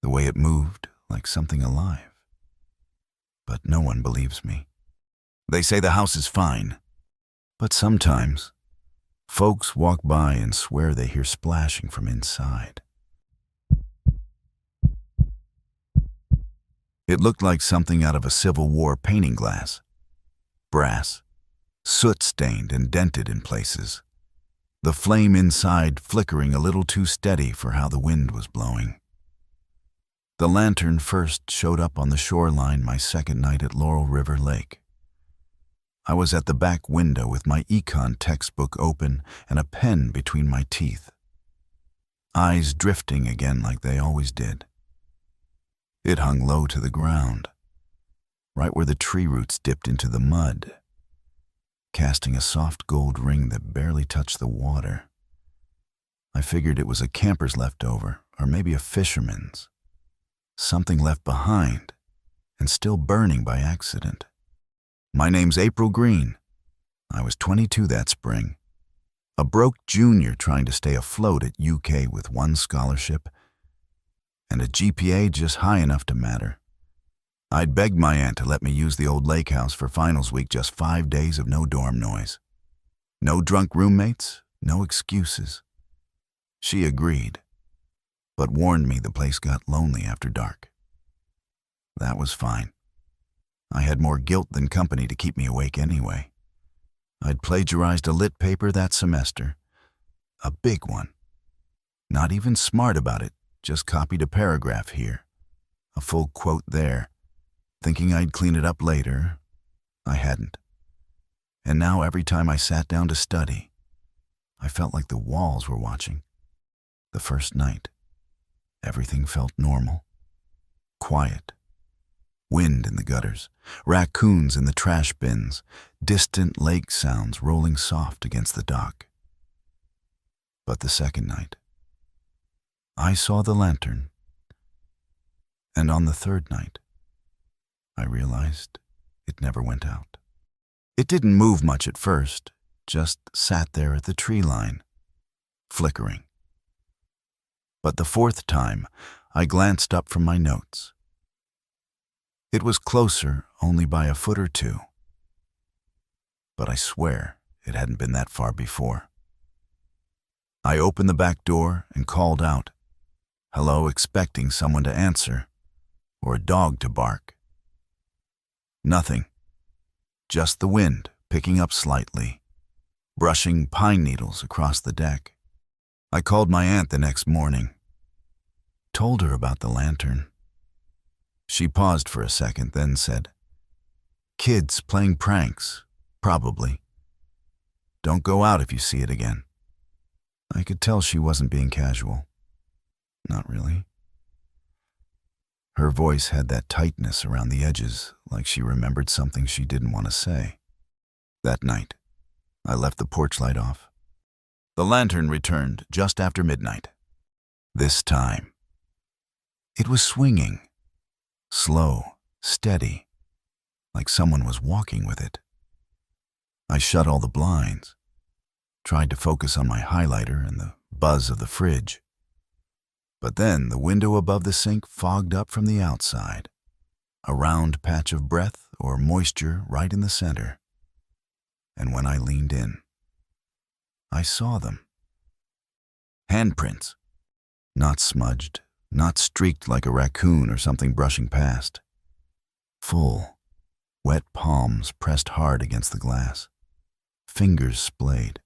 the way it moved like something alive. But no one believes me. They say the house is fine, but sometimes folks walk by and swear they hear splashing from inside. It looked like something out of a Civil War painting glass. Brass, soot-stained and dented in places. The flame inside flickering a little too steady for how the wind was blowing. The lantern first showed up on the shoreline my second night at Laurel River Lake. I was at the back window with my econ textbook open and a pen between my teeth. Eyes drifting again like they always did. It hung low to the ground, right where the tree roots dipped into the mud, casting a soft gold ring that barely touched the water. I figured it was a camper's leftover, or maybe a fisherman's. Something left behind, and still burning by accident. My name's April Green. I was 22 that spring. A broke junior trying to stay afloat at UK with one scholarship, and a GPA just high enough to matter. I'd begged my aunt to let me use the old lake house for finals week, just 5 days of no dorm noise. No drunk roommates, no excuses. She agreed, but warned me the place got lonely after dark. That was fine. I had more guilt than company to keep me awake anyway. I'd plagiarized a lit paper that semester. A big one. Not even smart about it, just copied a paragraph here, a full quote there. Thinking I'd clean it up later, I hadn't. And now every time I sat down to study, I felt like the walls were watching. The first night, everything felt normal, quiet. Wind in the gutters, raccoons in the trash bins, distant lake sounds rolling soft against the dock. But the second night, I saw the lantern, and on the third night, I realized it never went out. It didn't move much at first, just sat there at the tree line, flickering. But the fourth time, I glanced up from my notes. It was closer only by a foot or two, but I swear it hadn't been that far before. I opened the back door and called out, hello, expecting someone to answer, or a dog to bark. Nothing, just the wind picking up slightly, brushing pine needles across the deck. I called my aunt the next morning, told her about the lantern. She paused for a second, then said, kids playing pranks, probably. Don't go out if you see it again. I could tell she wasn't being casual. Not really. Her voice had that tightness around the edges, like she remembered something she didn't want to say. That night, I left the porch light off. The lantern returned just after midnight. This time, it was swinging. Slow, steady, like someone was walking with it. I shut all the blinds, tried to focus on my highlighter and the buzz of the fridge. But then the window above the sink fogged up from the outside, a round patch of breath or moisture right in the center. And when I leaned in, I saw them. Handprints, not smudged, not streaked like a raccoon or something brushing past. Full, wet palms pressed hard against the glass. Fingers splayed.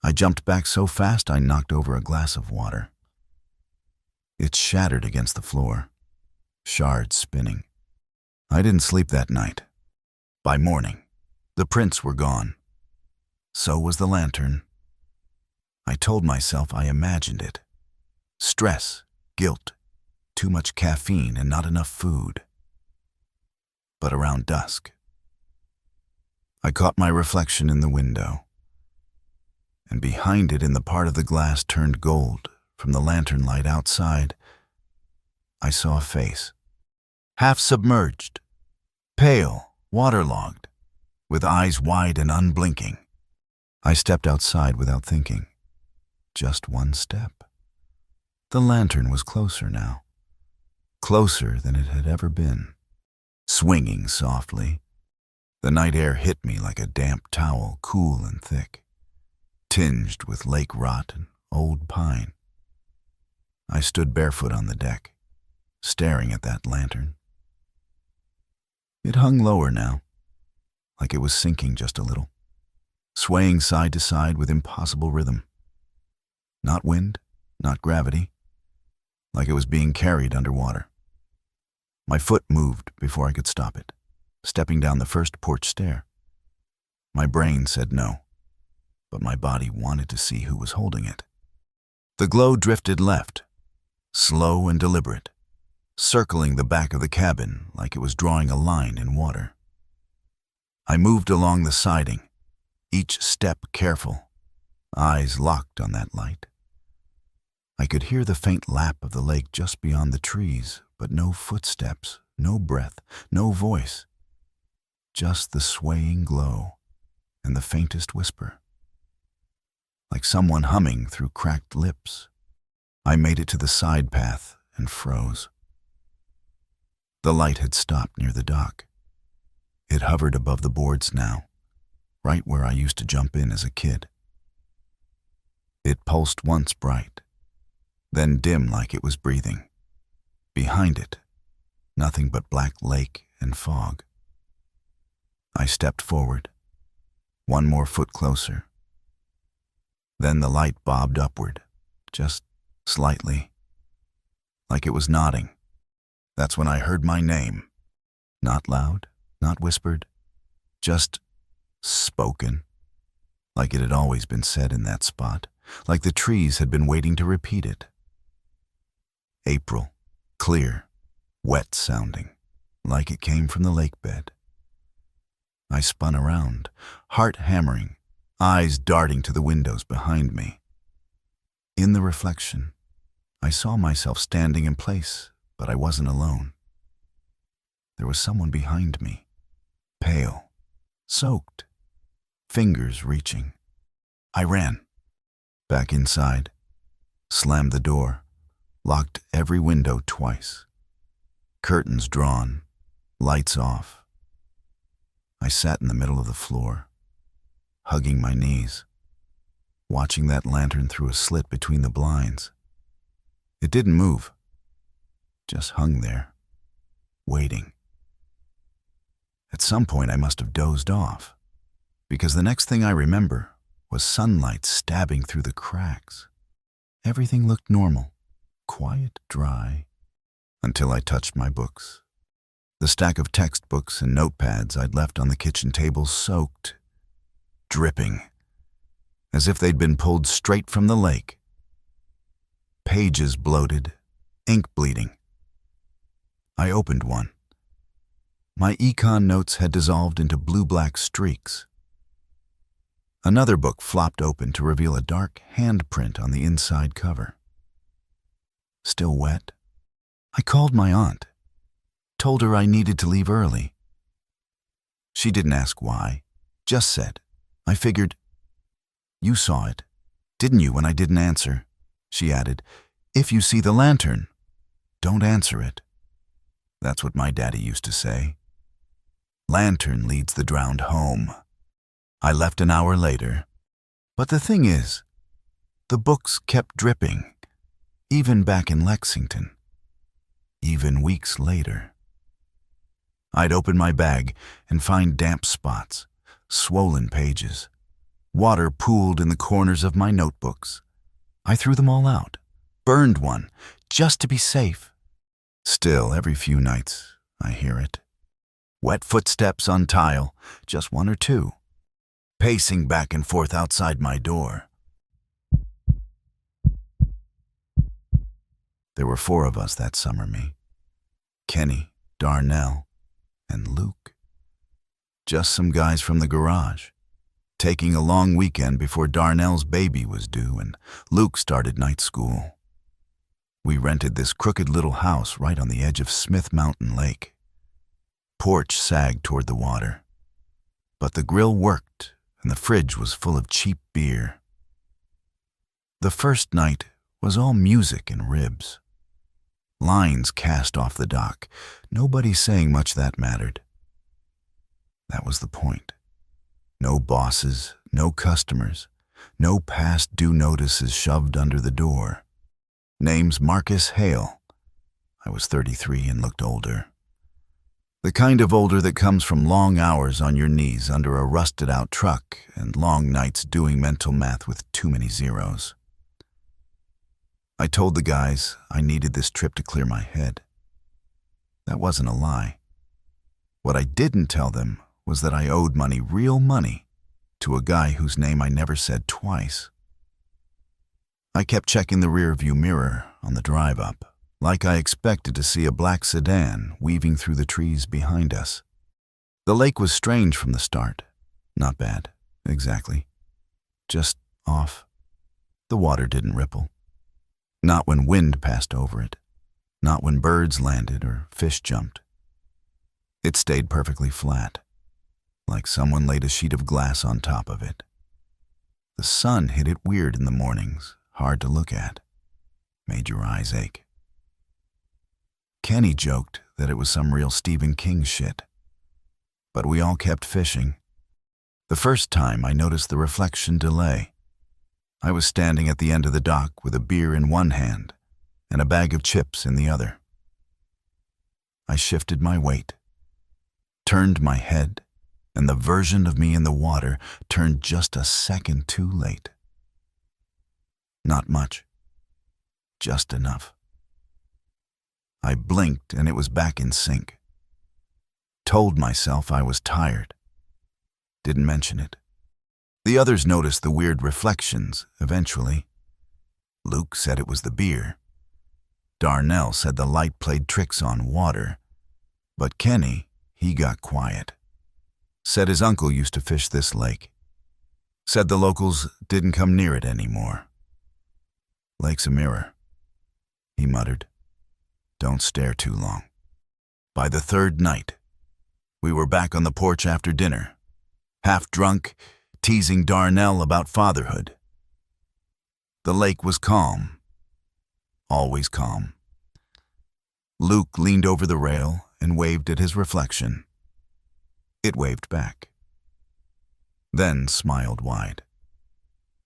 I jumped back so fast I knocked over a glass of water. It shattered against the floor, shards spinning. I didn't sleep that night. By morning, the prints were gone. So was the lantern. I told myself I imagined it. Stress, guilt, too much caffeine and not enough food. But around dusk, I caught my reflection in the window, and behind it in the part of the glass turned gold from the lantern light outside, I saw a face, half submerged, pale, waterlogged, with eyes wide and unblinking. I stepped outside without thinking. Just one step. The lantern was closer now, closer than it had ever been, swinging softly. The night air hit me like a damp towel, cool and thick, tinged with lake rot and old pine. I stood barefoot on the deck, staring at that lantern. It hung lower now, like it was sinking just a little, swaying side to side with impossible rhythm. Not wind, not gravity, like it was being carried underwater. My foot moved before I could stop it, stepping down the first porch stair. My brain said no, but my body wanted to see who was holding it. The glow drifted left, slow and deliberate, circling the back of the cabin like it was drawing a line in water. I moved along the siding, each step careful, eyes locked on that light. I could hear the faint lap of the lake just beyond the trees, but no footsteps, no breath, no voice. Just the swaying glow and the faintest whisper, like someone humming through cracked lips. I made it to the side path and froze. The light had stopped near the dock. It hovered above the boards now, right where I used to jump in as a kid. It pulsed once bright, then dim like it was breathing. Behind it, nothing but black lake and fog. I stepped forward, one more foot closer. Then the light bobbed upward, just slightly, like it was nodding. That's when I heard my name. Not loud, not whispered, just spoken, like it had always been said in that spot, like the trees had been waiting to repeat it. April, clear, wet sounding, like it came from the lake bed. I spun around, heart hammering, eyes darting to the windows behind me. In the reflection, I saw myself standing in place, but I wasn't alone. There was someone behind me, pale, soaked, fingers reaching. I ran, back inside, slammed the door, locked every window twice. Curtains drawn, lights off. I sat in the middle of the floor, hugging my knees, watching that lantern through a slit between the blinds. It didn't move, just hung there, waiting. At some point I must have dozed off, because the next thing I remember was sunlight stabbing through the cracks. Everything looked normal, quiet, dry, until I touched my books. The stack of textbooks and notepads I'd left on the kitchen table soaked, dripping, as if they'd been pulled straight from the lake. Pages bloated, ink bleeding. I opened one. My econ notes had dissolved into blue-black streaks. Another book flopped open to reveal a dark handprint on the inside cover. Still wet. I called my aunt, told her I needed to leave early. She didn't ask why, just said, I figured, "You saw it, didn't you, when I didn't answer?" She added, "If you see the lantern, don't answer it." That's what my daddy used to say. Lantern leads the drowned home. I left an hour later. But the thing is, the books kept dripping, even back in Lexington, even weeks later. I'd open my bag and find damp spots, swollen pages, water pooled in the corners of my notebooks. I threw them all out, burned one, just to be safe. Still, every few nights, I hear it. Wet footsteps on tile, just one or two, pacing back and forth outside my door. There were 4 of us that summer, me. Kenny, Darnell, and Luke. Just some guys from the garage, taking a long weekend before Darnell's baby was due and Luke started night school. We rented this crooked little house right on the edge of Smith Mountain Lake. Porch sagged toward the water, but the grill worked and the fridge was full of cheap beer. The first night was all music and ribs. Lines cast off the dock, nobody saying much that mattered. That was the point. No bosses, no customers, no past due notices shoved under the door. Name's Marcus Hale. I was 33 and looked older. The kind of older that comes from long hours on your knees under a rusted-out truck and long nights doing mental math with too many zeros. I told the guys I needed this trip to clear my head. That wasn't a lie. What I didn't tell them was that I owed money, real money, to a guy whose name I never said twice. I kept checking the rear-view mirror on the drive up, like I expected to see a black sedan weaving through the trees behind us. The lake was strange from the start. Not bad, exactly. Just off. The water didn't ripple. Not when wind passed over it. Not when birds landed or fish jumped. It stayed perfectly flat, like someone laid a sheet of glass on top of it. The sun hit it weird in the mornings, hard to look at. Made your eyes ache. Kenny joked that it was some real Stephen King shit. But we all kept fishing. The first time I noticed the reflection delay. I was standing at the end of the dock with a beer in one hand and a bag of chips in the other. I shifted my weight, turned my head, and the version of me in the water turned just a second too late. Not much. Just enough. I blinked and it was back in sync. Told myself I was tired. Didn't mention it. The others noticed the weird reflections eventually. Luke said it was the beer. Darnell said the light played tricks on water. But Kenny, he got quiet. Said his uncle used to fish this lake. Said the locals didn't come near it anymore. Lake's a mirror, he muttered. Don't stare too long. By the third night, we were back on the porch after dinner, half drunk, teasing Darnell about fatherhood. The lake was calm. Always calm. Luke leaned over the rail and waved at his reflection. It waved back. Then smiled wide.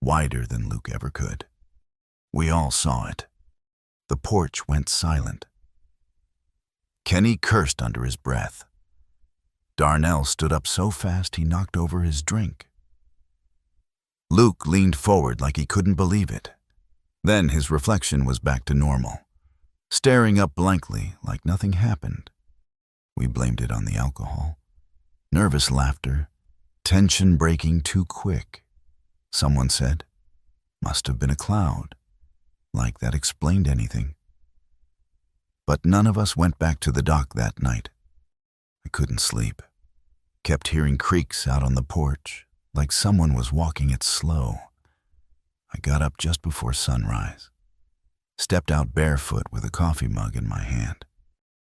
Wider than Luke ever could. We all saw it. The porch went silent. Kenny cursed under his breath. Darnell stood up so fast he knocked over his drink. Luke leaned forward like he couldn't believe it. Then his reflection was back to normal, staring up blankly like nothing happened. We blamed it on the alcohol. Nervous laughter, tension breaking too quick. Someone said, must have been a cloud, like that explained anything. But none of us went back to the dock that night. I couldn't sleep. Kept hearing creaks out on the porch, like someone was walking it slow. I got up just before sunrise, stepped out barefoot with a coffee mug in my hand.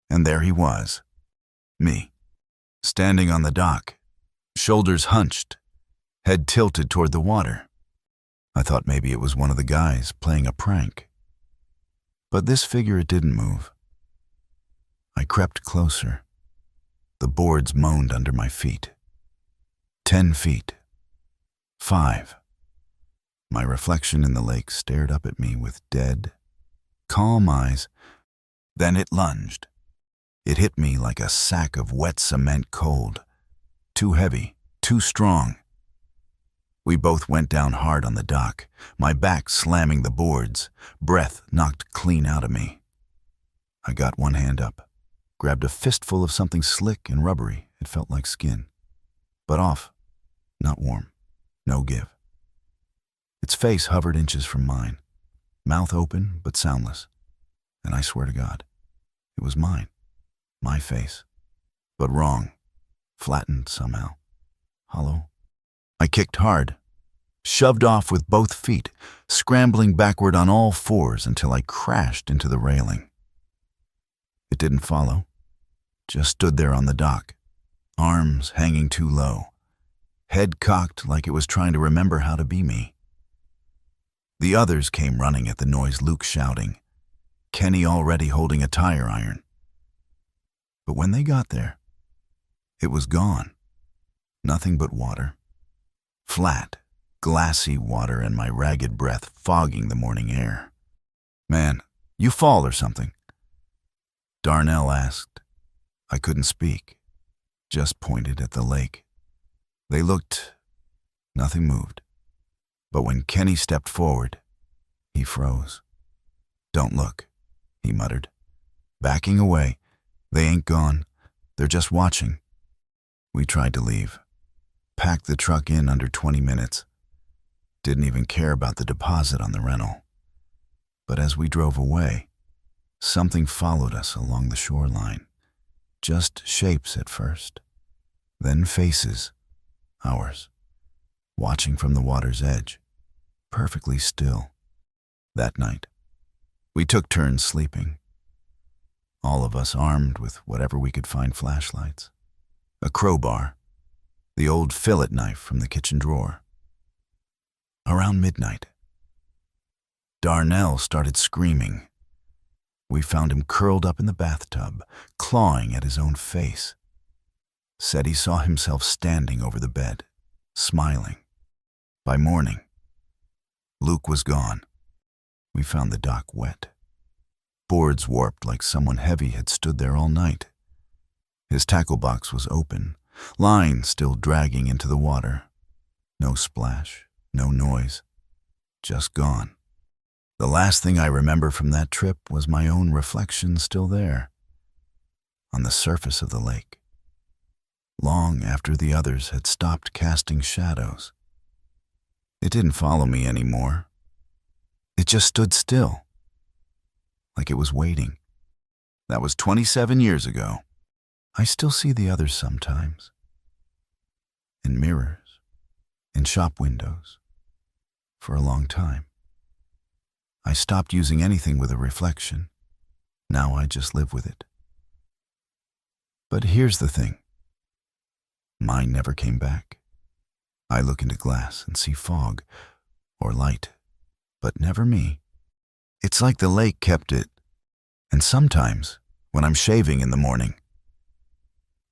And there he was, me, standing on the dock, shoulders hunched, head tilted toward the water. I thought maybe it was one of the guys playing a prank. But this figure, it didn't move. I crept closer. The boards moaned under my feet. 10 feet. 5. My reflection in the lake stared up at me with dead, calm eyes. Then it lunged. It hit me like a sack of wet cement cold. Too heavy, too strong. We both went down hard on the dock, my back slamming the boards, breath knocked clean out of me. I got one hand up, grabbed a fistful of something slick and rubbery. It felt like skin. But off, not warm, no give. Its face hovered inches from mine, mouth open but soundless. And I swear to God, it was mine, my face. But wrong, flattened somehow, hollow. I kicked hard, shoved off with both feet, scrambling backward on all fours until I crashed into the railing. It didn't follow, just stood there on the dock, arms hanging too low, head cocked like it was trying to remember how to be me. The others came running at the noise Luke shouting, Kenny already holding a tire iron. But when they got there, it was gone. Nothing but water. Flat, glassy water and my ragged breath fogging the morning air. "Man, you fall or something?" Darnell asked. I couldn't speak, just pointed at the lake. They looked. Nothing moved. But when Kenny stepped forward, he froze. "Don't look," he muttered. Backing away. "They ain't gone. They're just watching." We tried to leave. Packed the truck in under 20 minutes. Didn't even care about the deposit on the rental. But as we drove away, something followed us along the shoreline. Just shapes at first. Then faces. Ours. Watching from the water's edge. Perfectly still. That night, we took turns sleeping. All of us armed with whatever we could find: flashlights, a crowbar, the old fillet knife from the kitchen drawer. Around midnight, Darnell started screaming. We found him curled up in the bathtub, clawing at his own face. Said he saw himself standing over the bed, smiling. By morning, Luke was gone. We found the dock wet. Boards warped like someone heavy had stood there all night. His tackle box was open, line still dragging into the water. No splash, no noise, just gone. The last thing I remember from that trip was my own reflection still there, on the surface of the lake, long after the others had stopped casting shadows. It didn't follow me anymore. It just stood still, like it was waiting. That was 27 years ago. I still see the others sometimes. In mirrors, in shop windows, for a long time. I stopped using anything with a reflection. Now I just live with it. But here's the thing. Mine never came back. I look into glass and see fog or light, but never me. It's like the lake kept it. And sometimes, when I'm shaving in the morning,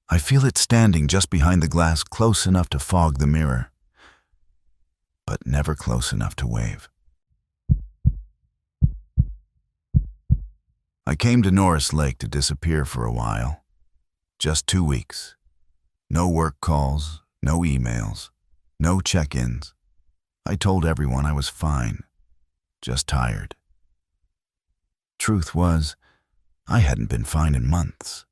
I feel it standing just behind the glass, close enough to fog the mirror, but never close enough to wave. I came to Norris Lake to disappear for a while. Just 2 weeks. No work calls, no emails, no check-ins. I told everyone I was fine, just tired. Truth was, I hadn't been fine in months.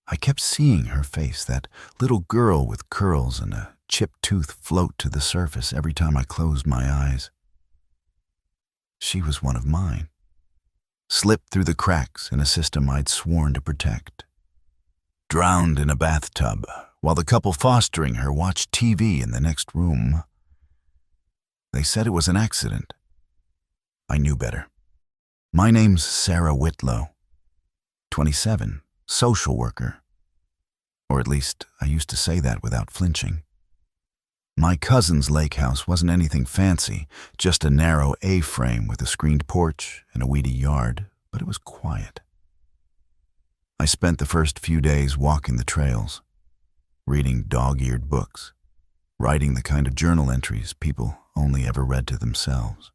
I kept seeing her face, that little girl with curls and a chipped tooth, float to the surface every time I closed my eyes. She was one of mine. Slipped through the cracks in a system I'd sworn to protect. Drowned in a bathtub while the couple fostering her watched TV in the next room. They said it was an accident. I knew better. My name's Sarah Whitlow, 27, social worker. Or at least I used to say that without flinching. My cousin's lake house wasn't anything fancy, just a narrow A-frame with a screened porch and a weedy yard, but it was quiet. I spent the first few days walking the trails, reading dog-eared books, writing the kind of journal entries people only ever read to themselves.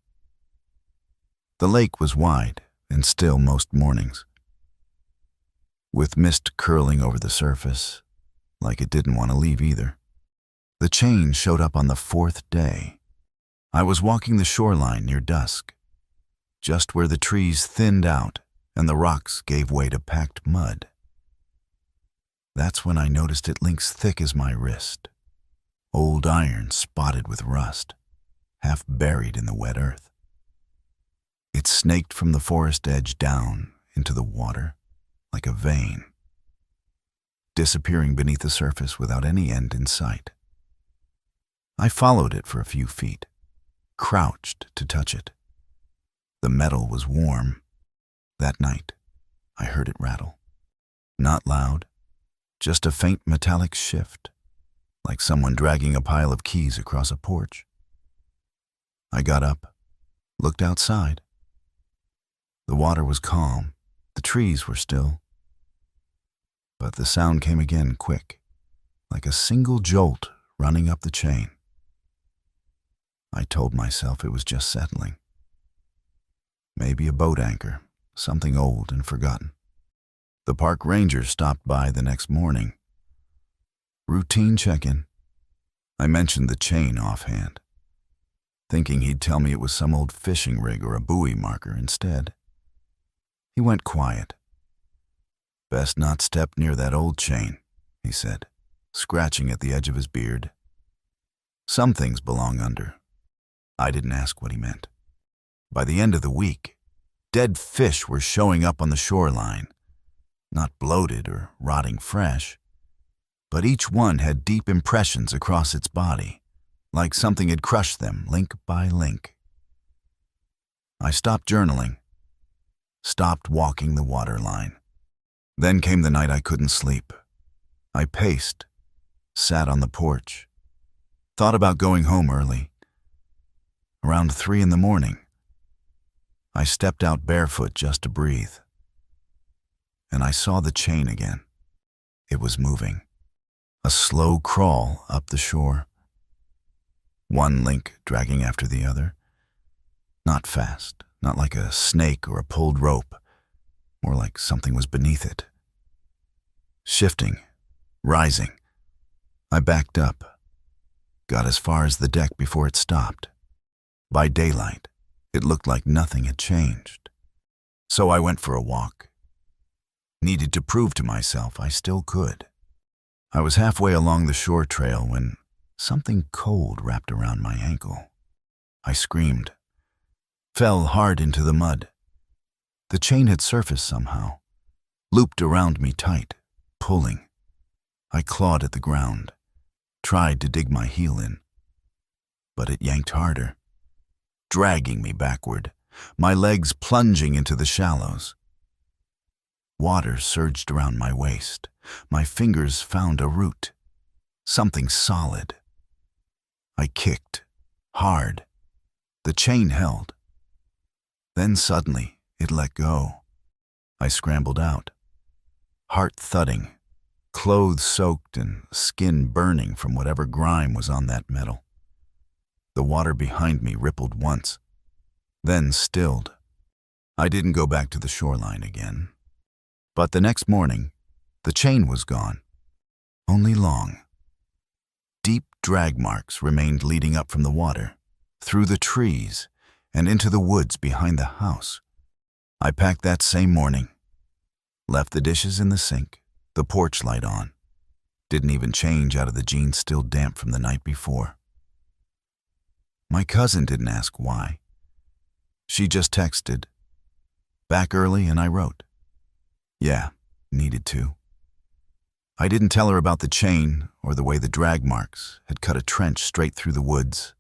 The lake was wide and still most mornings, with mist curling over the surface, like it didn't want to leave either. The change showed up on the 4th day. I was walking the shoreline near dusk, just where the trees thinned out and the rocks gave way to packed mud. That's when I noticed it links thick as my wrist, old iron spotted with rust, half buried in the wet earth. It snaked from the forest edge down into the water like a vein, disappearing beneath the surface without any end in sight. I followed it for a few feet, crouched to touch it. The metal was warm. That night, I heard it rattle. Not loud, just a faint metallic shift, like someone dragging a pile of keys across a porch. I got up, looked outside. The water was calm, the trees were still. But the sound came again quick, like a single jolt running up the chain. I told myself it was just settling. Maybe a boat anchor, something old and forgotten. The park ranger stopped by the next morning. Routine check-in. I mentioned the chain offhand, thinking he'd tell me it was some old fishing rig or a buoy marker instead. He went quiet. "Best not step near that old chain," he said, scratching at the edge of his beard. "Some things belong under." I didn't ask what he meant. By the end of the week, dead fish were showing up on the shoreline, not bloated or rotting fresh, but each one had deep impressions across its body, like something had crushed them link by link. I stopped journaling, stopped walking the waterline. Then came the night I couldn't sleep. I paced, sat on the porch, thought about going home early. Around 3 in the morning, I stepped out barefoot just to breathe, and I saw the chain again. It was moving, a slow crawl up the shore. One link dragging after the other. Not fast, not like a snake or a pulled rope, more like something was beneath it. Shifting, rising. I backed up, got as far as the deck before it stopped. By daylight, it looked like nothing had changed. So I went for a walk. Needed to prove to myself I still could. I was halfway along the shore trail when something cold wrapped around my ankle. I screamed, fell hard into the mud. The chain had surfaced somehow, looped around me tight, pulling. I clawed at the ground, tried to dig my heel in, but it yanked harder, dragging me backward, my legs plunging into the shallows. Water surged around my waist. My fingers found a root, something solid. I kicked, hard. The chain held. Then suddenly, it let go. I scrambled out, heart thudding, clothes soaked and skin burning from whatever grime was on that metal. The water behind me rippled once, then stilled. I didn't go back to the shoreline again. But the next morning, the chain was gone. Only long. Deep drag marks remained leading up from the water, through the trees, and into the woods behind the house. I packed that same morning. Left the dishes in the sink, the porch light on. Didn't even change out of the jeans still damp from the night before. My cousin didn't ask why. She just texted, "Back early," and I wrote. Yeah, needed to. I didn't tell her about the chain or the way the drag marks had cut a trench straight through the woods,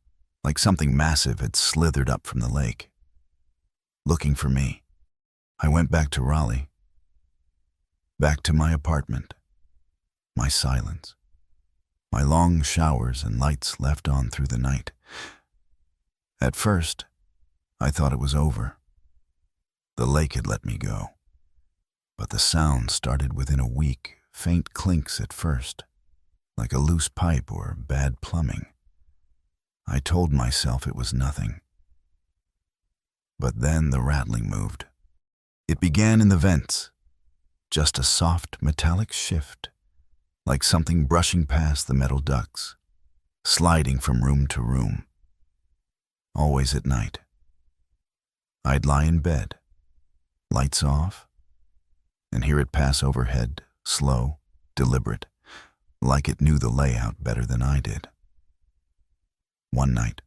like something massive had slithered up from the lake. Looking for me, I went back to Raleigh, back to my apartment, my silence, my long showers and lights left on through the night. At first, I thought it was over. The lake had let me go. But the sound started within a week, faint clinks at first, like a loose pipe or bad plumbing. I told myself it was nothing. But then the rattling moved. It began in the vents, just a soft metallic shift, like something brushing past the metal ducts, sliding from room to room. Always at night. I'd lie in bed, lights off, and hear it pass overhead, slow, deliberate, like it knew the layout better than I did. One night,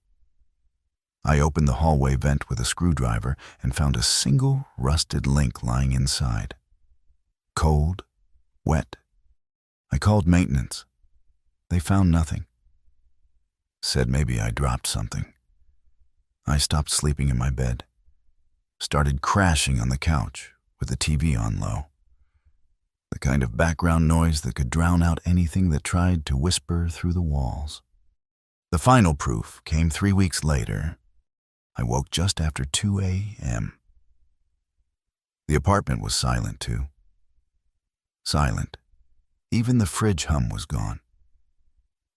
I opened the hallway vent with a screwdriver and found a single rusted link lying inside. Cold, wet. I called maintenance. They found nothing. Said maybe I dropped something. I stopped sleeping in my bed, started crashing on the couch with the TV on low. The kind of background noise that could drown out anything that tried to whisper through the walls. The final proof came 3 weeks later. I woke just after 2 a.m. The apartment was silent, too. Silent. Even the fridge hum was gone.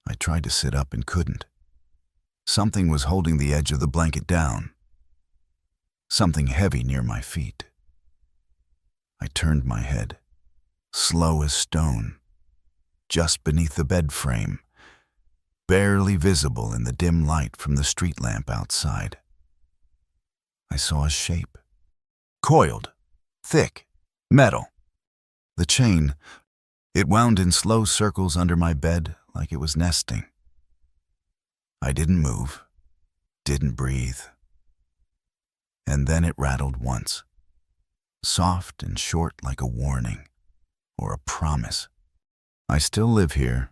I tried to sit up and couldn't. Something was holding the edge of the blanket down. Something heavy near my feet. I turned my head, slow as stone, just beneath the bed frame, barely visible in the dim light from the street lamp outside. I saw a shape. Coiled, thick, metal. The chain, it wound in slow circles under my bed like it was nesting. I didn't move, didn't breathe. And then it rattled once, soft and short like a warning or a promise. I still live here,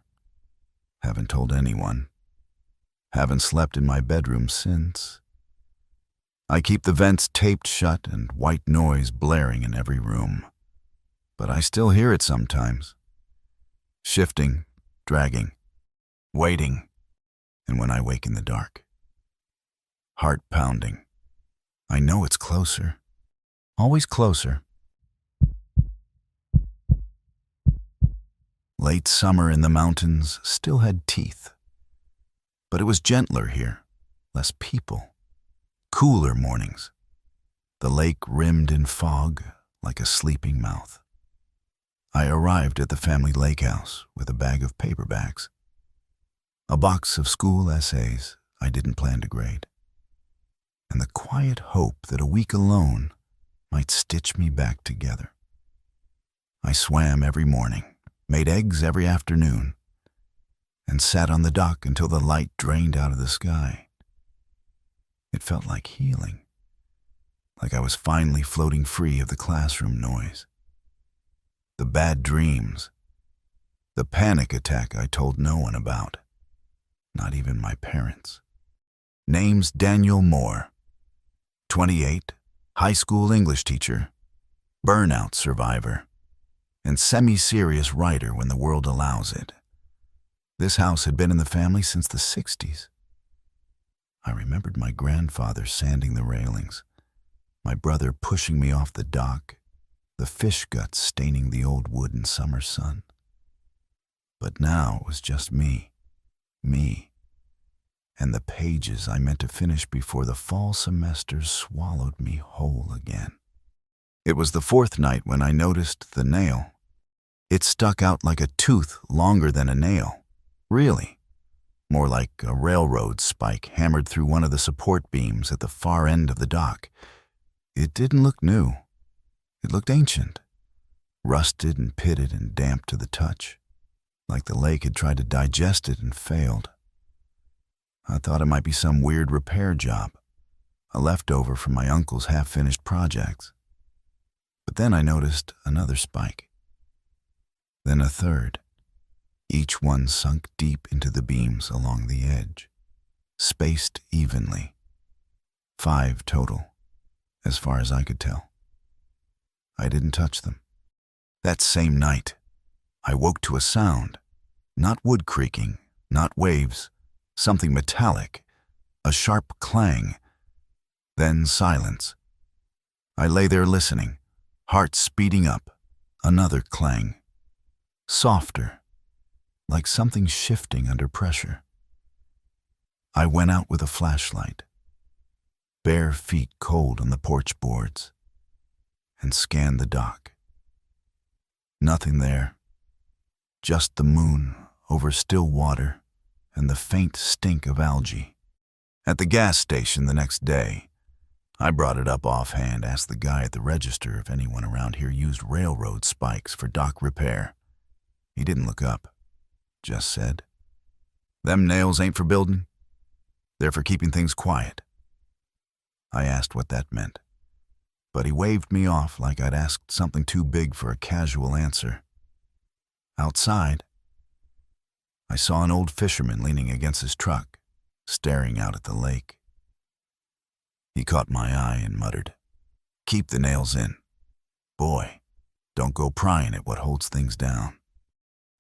haven't told anyone, haven't slept in my bedroom since. I keep the vents taped shut and white noise blaring in every room. But I still hear it sometimes. Shifting, dragging, waiting, and when I wake in the dark. Heart pounding. I know it's closer. Always closer. Late summer in the mountains still had teeth. But it was gentler here, less people. Cooler mornings. The lake rimmed in fog like a sleeping mouth. I arrived at the family lake house with a bag of paperbacks, a box of school essays I didn't plan to grade, and the quiet hope that a week alone might stitch me back together. I swam every morning, made eggs every afternoon, and sat on the dock until the light drained out of the sky. It felt like healing, like I was finally floating free of the classroom noise. The bad dreams, the panic attack I told no one about, not even my parents. Name's Daniel Moore, 28, high school English teacher, burnout survivor, and semi-serious writer when the world allows it. This house had been in the family since the 60s. I remembered my grandfather sanding the railings, my brother pushing me off the dock, the fish guts staining the old wood in summer sun. But now it was just me, and the pages I meant to finish before the fall semesters swallowed me whole again. It was the fourth night when I noticed the nail. It stuck out like a tooth longer than a nail, really. More like a railroad spike hammered through one of the support beams at the far end of the dock. It didn't look new. It looked ancient, rusted and pitted and damp to the touch, like the lake had tried to digest it and failed. I thought it might be some weird repair job, a leftover from my uncle's half-finished projects. But then I noticed another spike, then a third. Each one sunk deep into the beams along the edge, spaced evenly. 5 total, as far as I could tell. I didn't touch them. That same night, I woke to a sound, not wood creaking, not waves, something metallic, a sharp clang, then silence. I lay there listening, heart speeding up, another clang, softer, like something shifting under pressure. I went out with a flashlight, bare feet cold on the porch boards, and scanned the dock. Nothing there, just the moon over still water and the faint stink of algae. At the gas station the next day, I brought it up offhand, asked the guy at the register if anyone around here used railroad spikes for dock repair. He didn't look up. Just said, "Them nails ain't for building. They're for keeping things quiet." I asked what that meant, but he waved me off like I'd asked something too big for a casual answer. Outside, I saw an old fisherman leaning against his truck, staring out at the lake. He caught my eye and muttered, "Keep the nails in. Boy, don't go prying at what holds things down."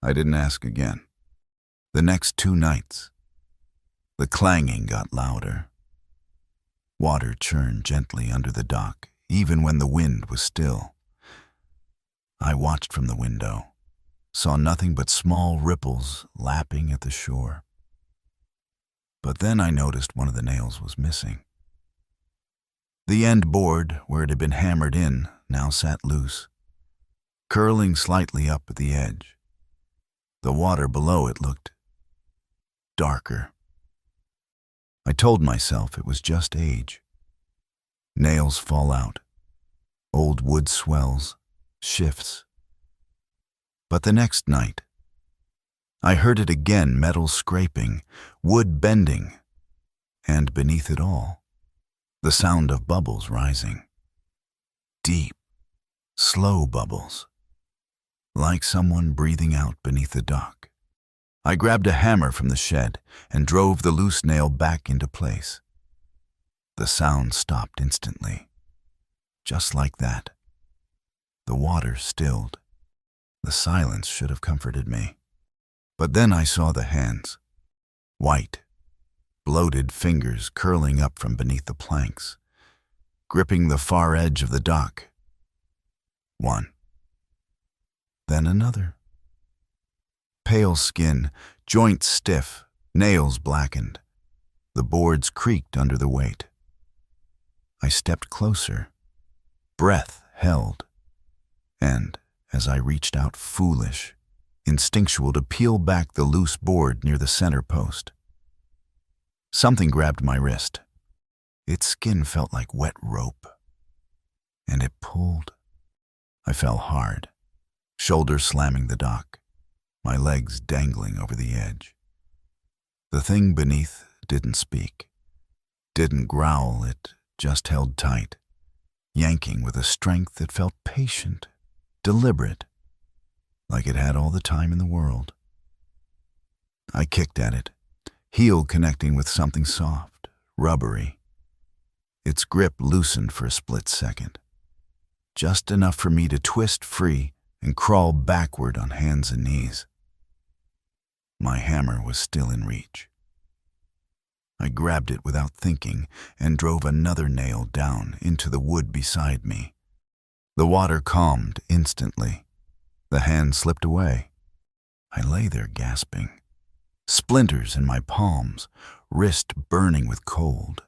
I didn't ask again. The next 2 nights, the clanging got louder. Water churned gently under the dock, even when the wind was still. I watched from the window, saw nothing but small ripples lapping at the shore. But then I noticed one of the nails was missing. The end board, where it had been hammered in, now sat loose, curling slightly up at the edge. The water below it looked darker. I told myself it was just age. Nails fall out. Old wood swells, shifts. But the next night, I heard it again, metal scraping, wood bending, and beneath it all, the sound of bubbles rising. Deep, slow bubbles, like someone breathing out beneath the dock. I grabbed a hammer from the shed and drove the loose nail back into place. The sound stopped instantly. Just like that. The water stilled. The silence should have comforted me. But then I saw the hands. White, bloated fingers curling up from beneath the planks, gripping the far edge of the dock. One. Then another. Pale skin, joints stiff, nails blackened. The boards creaked under the weight. I stepped closer, breath held, and as I reached out, foolish, instinctual, to peel back the loose board near the center post, something grabbed my wrist. Its skin felt like wet rope, and it pulled. I fell hard, shoulders slamming the dock, my legs dangling over the edge. The thing beneath didn't speak, didn't growl, it just held tight, yanking with a strength that felt patient, deliberate, like it had all the time in the world. I kicked at it, heel connecting with something soft, rubbery. Its grip loosened for a split second, just enough for me to twist free and crawl backward on hands and knees. My hammer was still in reach. I grabbed it without thinking and drove another nail down into the wood beside me. The water calmed instantly. The hand slipped away. I lay there gasping, splinters in my palms, wrist burning with cold.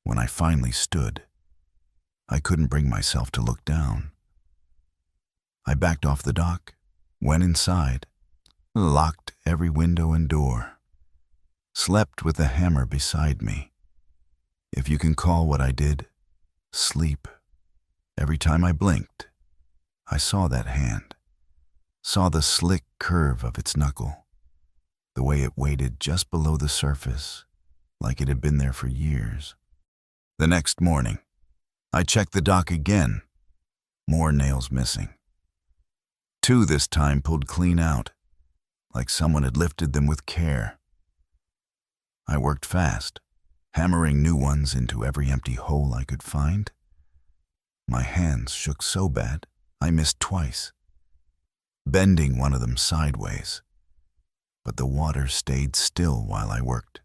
When I finally stood, I couldn't bring myself to look down. I backed off the dock, went inside, locked every window and door, slept with the hammer beside me. If you can call what I did sleep. Every time I blinked, I saw that hand, saw the slick curve of its knuckle, the way it waited just below the surface, like it had been there for years. The next morning, I checked the dock again. More nails missing. 2 this time pulled clean out, like someone had lifted them with care. I worked fast, hammering new ones into every empty hole I could find. My hands shook so bad, I missed twice, bending one of them sideways. But the water stayed still while I worked.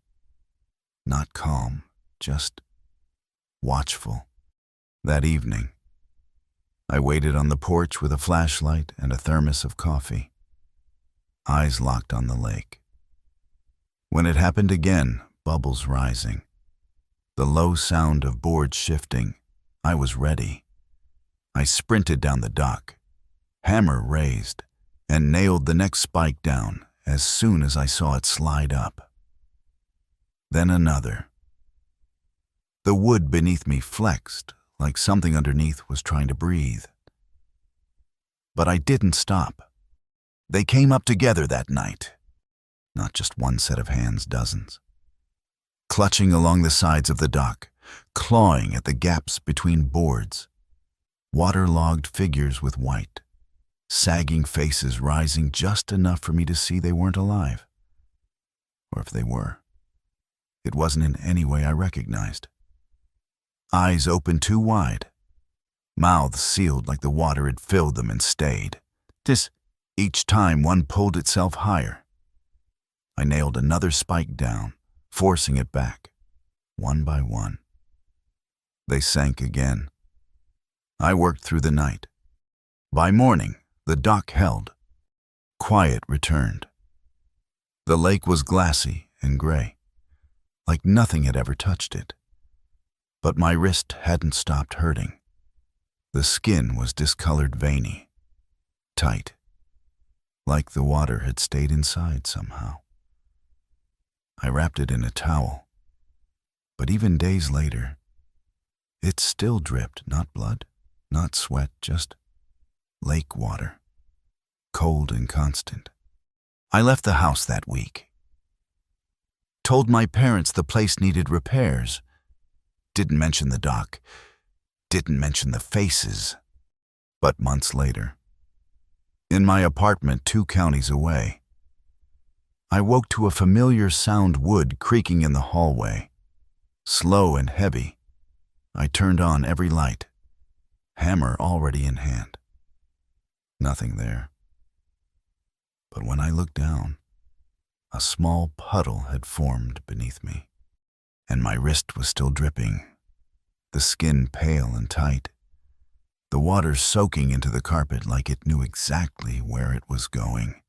Not calm, just watchful. That evening, I waited on the porch with a flashlight and a thermos of coffee, eyes locked on the lake. When it happened again, bubbles rising, the low sound of boards shifting, I was ready. I sprinted down the dock, hammer raised, and nailed the next spike down as soon as I saw it slide up. Then another. The wood beneath me flexed, like something underneath was trying to breathe. But I didn't stop. They came up together that night. Not just one set of hands, dozens. Clutching along the sides of the dock, clawing at the gaps between boards. Waterlogged figures with white, sagging faces rising just enough for me to see they weren't alive. Or if they were, it wasn't in any way I recognized. Eyes open too wide, mouths sealed like the water had filled them and stayed. Each time one pulled itself higher. I nailed another spike down, forcing it back, one by one. They sank again. I worked through the night. By morning, the dock held. Quiet returned. The lake was glassy and gray, like nothing had ever touched it. But my wrist hadn't stopped hurting. The skin was discolored, veiny, tight, like the water had stayed inside somehow. I wrapped it in a towel, but even days later, it still dripped, not blood, not sweat, just lake water, cold and constant. I left the house that week. Told my parents the place needed repairs. Didn't mention the dock. Didn't mention the faces. But months later, in my apartment 2 counties away, I woke to a familiar sound, wood creaking in the hallway. Slow and heavy, I turned on every light, hammer already in hand. Nothing there. But when I looked down, a small puddle had formed beneath me, and my wrist was still dripping, the skin pale and tight, the water soaking into the carpet like it knew exactly where it was going.